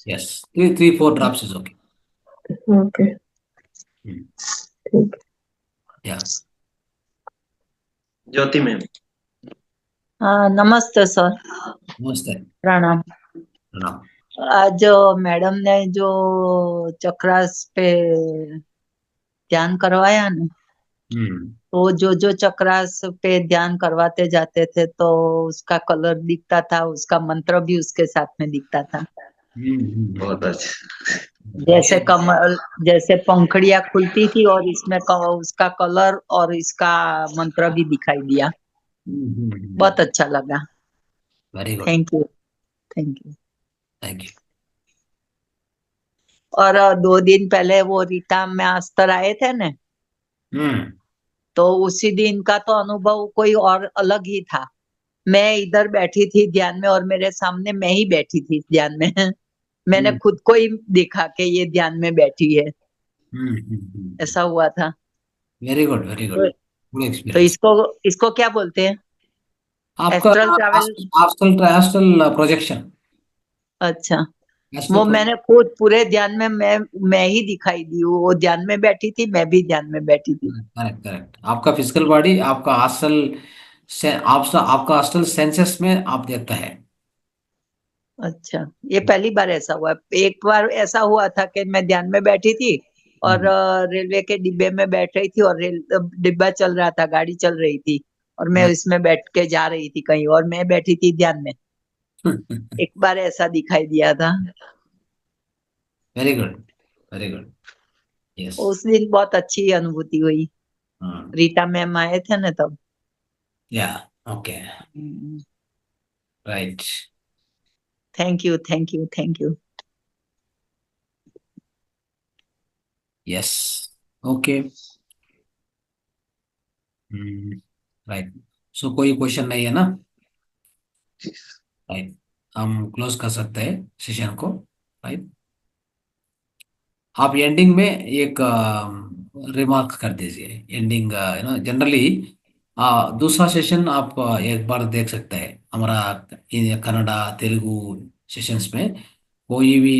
Yes, 3 4 drops is okay. Okay, ठीक। या, ज्योति मैम। नमस्ते सर। नमस्ते, प्रणाम। प्रणाम। आज मैडम ने जो चक्रास पे ध्यान करवाया ना, हम्म तो जो चक्रास पे ध्यान करवाते जाते थे तो उसका कलर दिखता था, उसका मंत्र भी उसके साथ में दिखता था। बहुत अच्छा। जैसे कमल, जैसे पंखड़ियां खुलती थी और इसमें उसका कलर और इसका मंत्र भी दिखाई दिया। बहुत अच्छा लगा। Very good, thank you, thank you. Thank you. और 2 दिन पहले वो रीता मास्टर आए थे ना, हम्म तो उसी दिन का तो अनुभव कोई और अलग ही था। मैं इधर बैठी थी ध्यान में और मेरे सामने मैं ही बैठी थी ध्यान में। मैंने खुद को ही देखा कि ये ध्यान में बैठी है, ऐसा हुआ था। वेरी गुड, वेरी गुड, तो, गुड तो एक्सपीरियंस। इसको क्या बोलते हैं? आपका एस्ट्रल ट्रैवल। Hostel projection. अच्छा, हॉस्टल वो मैंने खुद पूरे ध्यान में मैं ही दिखाई दी हूँ। वो ध्यान में बैठी थी, मैं भी ध्यान में बैठी थी। Correct, correct. आपका फिजिकल बॉडी आपका हॉस्टल से आपका हॉस्टल सेंसेस में आप देखता है। अच्छा, ये पहली बार ऐसा हुआ। एक बार ऐसा हुआ था कि मैं ध्यान में बैठी थी और रेलवे के डिब्बे में बैठ रही थी और डिब्बा चल रहा था, गाड़ी चल रही थी और मैं इसमें बैठ के जा रही थी कहीं और मैं बैठी थी ध्यान में। एक बार ऐसा दिखाई दिया था। Very good, very good. Yes. उस दिन बहुत अच्छी अनुभूति हुई। रीटा मैम आए थे ना तब। Yeah, okay, right. Thank you, thank you, thank you. Yes, okay, right. So कोई क्वेश्चन नहीं है ना? राइट, हम क्लोज कर सकते हैं सेशन को। राइट, आप एंडिंग में एक रिमार्क कर दीजिए। एंडिंग जनरली दूसरा सेशन आप एक बार देख सकते हैं हमारा कन्नड़ा तेलुगु सेशंस में। कोई भी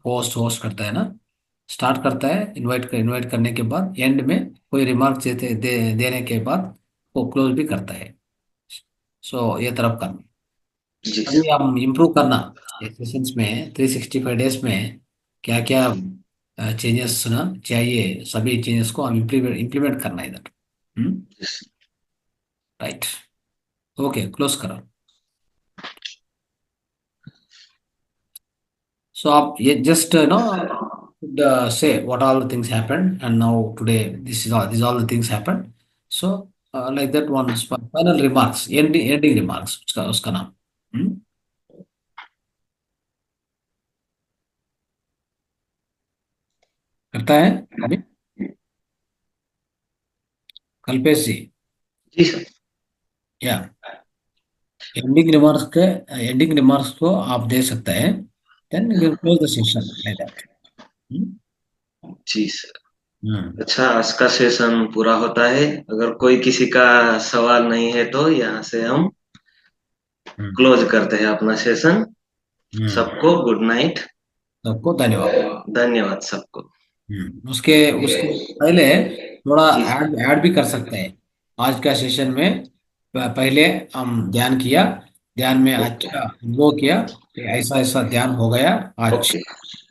होस्ट होस्ट करता है ना, स्टार्ट करता है इनवाइट करने के बाद एंड में कोई रिमार्क देने के बाद वो क्लोज भी करता है। सो ये तरफ करना। जी अभी हम इम्प्रूव करना सेशंस में 365 डेज में क्या क्या चेंजेस ना चाहिए, सभी चेंजेस को हम इम्प्लीमेंट करना है इधर। राइट, ओके, क्लोज करो। सो आप ये just say what all the things happened and now today these all the things happened. So like that one final remarks, ending remarks, उसका नाम। करता है अभी कल्पेश जी? जी सर। या एंडिंग रिमार्क्स को आप दे सकते हैं, then you close the session like that. जी सर। अच्छा, आज का सेशन पूरा होता है। अगर कोई किसी का सवाल नहीं है तो यहाँ से हम क्लोज करते हैं अपना सेशन। सबको गुड नाइट। सबको धन्यवाद। धन्यवाद सबको। उसके उसके पहले थोड़ा जी ऐड भी कर सकते हैं। आज का सेशन में पहले हम ध्यान किया, ध्यान में अच्छा वो किया, ऐसा ऐसा ध्यान हो गया आज। Okay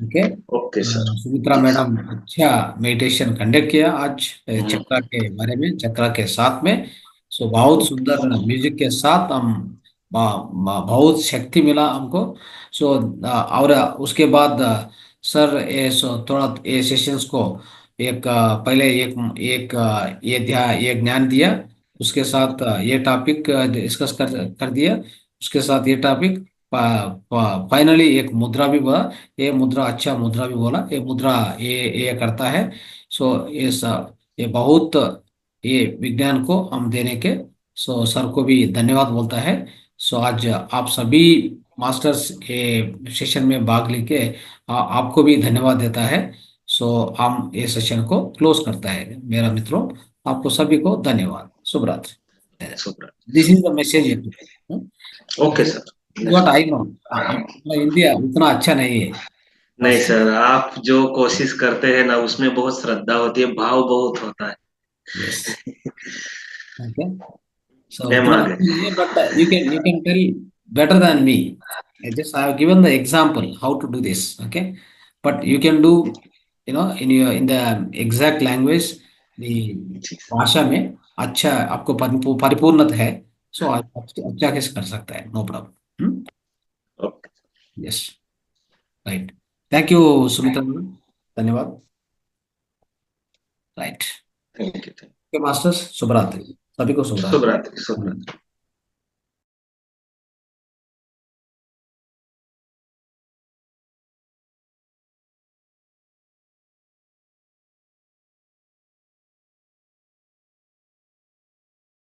okay, okay sir. Sumitra madam अच्छा मेडिटेशन कंडक्ट किया आज चक्रा के बारे में, चक्रा के साथ में। सो बहुत सुंदर म्यूजिक के साथ हम बहुत शक्ति मिला हमको। सो और उसके बाद सर ये थोड़ा ये सेशंस को एक पहले एक ये ज्ञान दिया, उसके साथ ये टॉपिक डिस्कस कर दिया, उसके साथ ये टॉपिक फाइनली एक मुद्रा भी बोला। ये मुद्रा अच्छा मुद्रा भी बोला, ये मुद्रा ये करता है। सो ये बहुत ये विज्ञान को हम देने के सो सर को भी धन्यवाद बोलता है। सो आज आप सभी मास्टर्स ये सेशन में भाग लेके आपको भी धन्यवाद देता है। सो हम ये सेशन को क्लोज करता है मेरा मित्रों। आपको सभी को धन्यवाद, शुभ रात्रि। This is the message. Okay sir. What I know, India उतना अच्छा नहीं है। नहीं सर, आप जो कोशिश करते हैं ना उसमें बहुत श्रद्धा होती है, भाव बहुत होता है। Yes, okay. सो मैम उतना आ अच्छा गए। नहीं है, but you can tell better than me. I have given the example how to do this, okay? But you can do, in the exact language, the भाषा में अच्छा आपको परिपूर्णता है। सो अच्छा कैसे कर सकता है, no problem. Okay yes, right. Thank you Sumitra madam, धन्यवाद। Right, thank you. मास्टर्स शुभ रात्रि, सभी को शुभ शुभ रात्रि। रात्रि। शुभ रात्रि।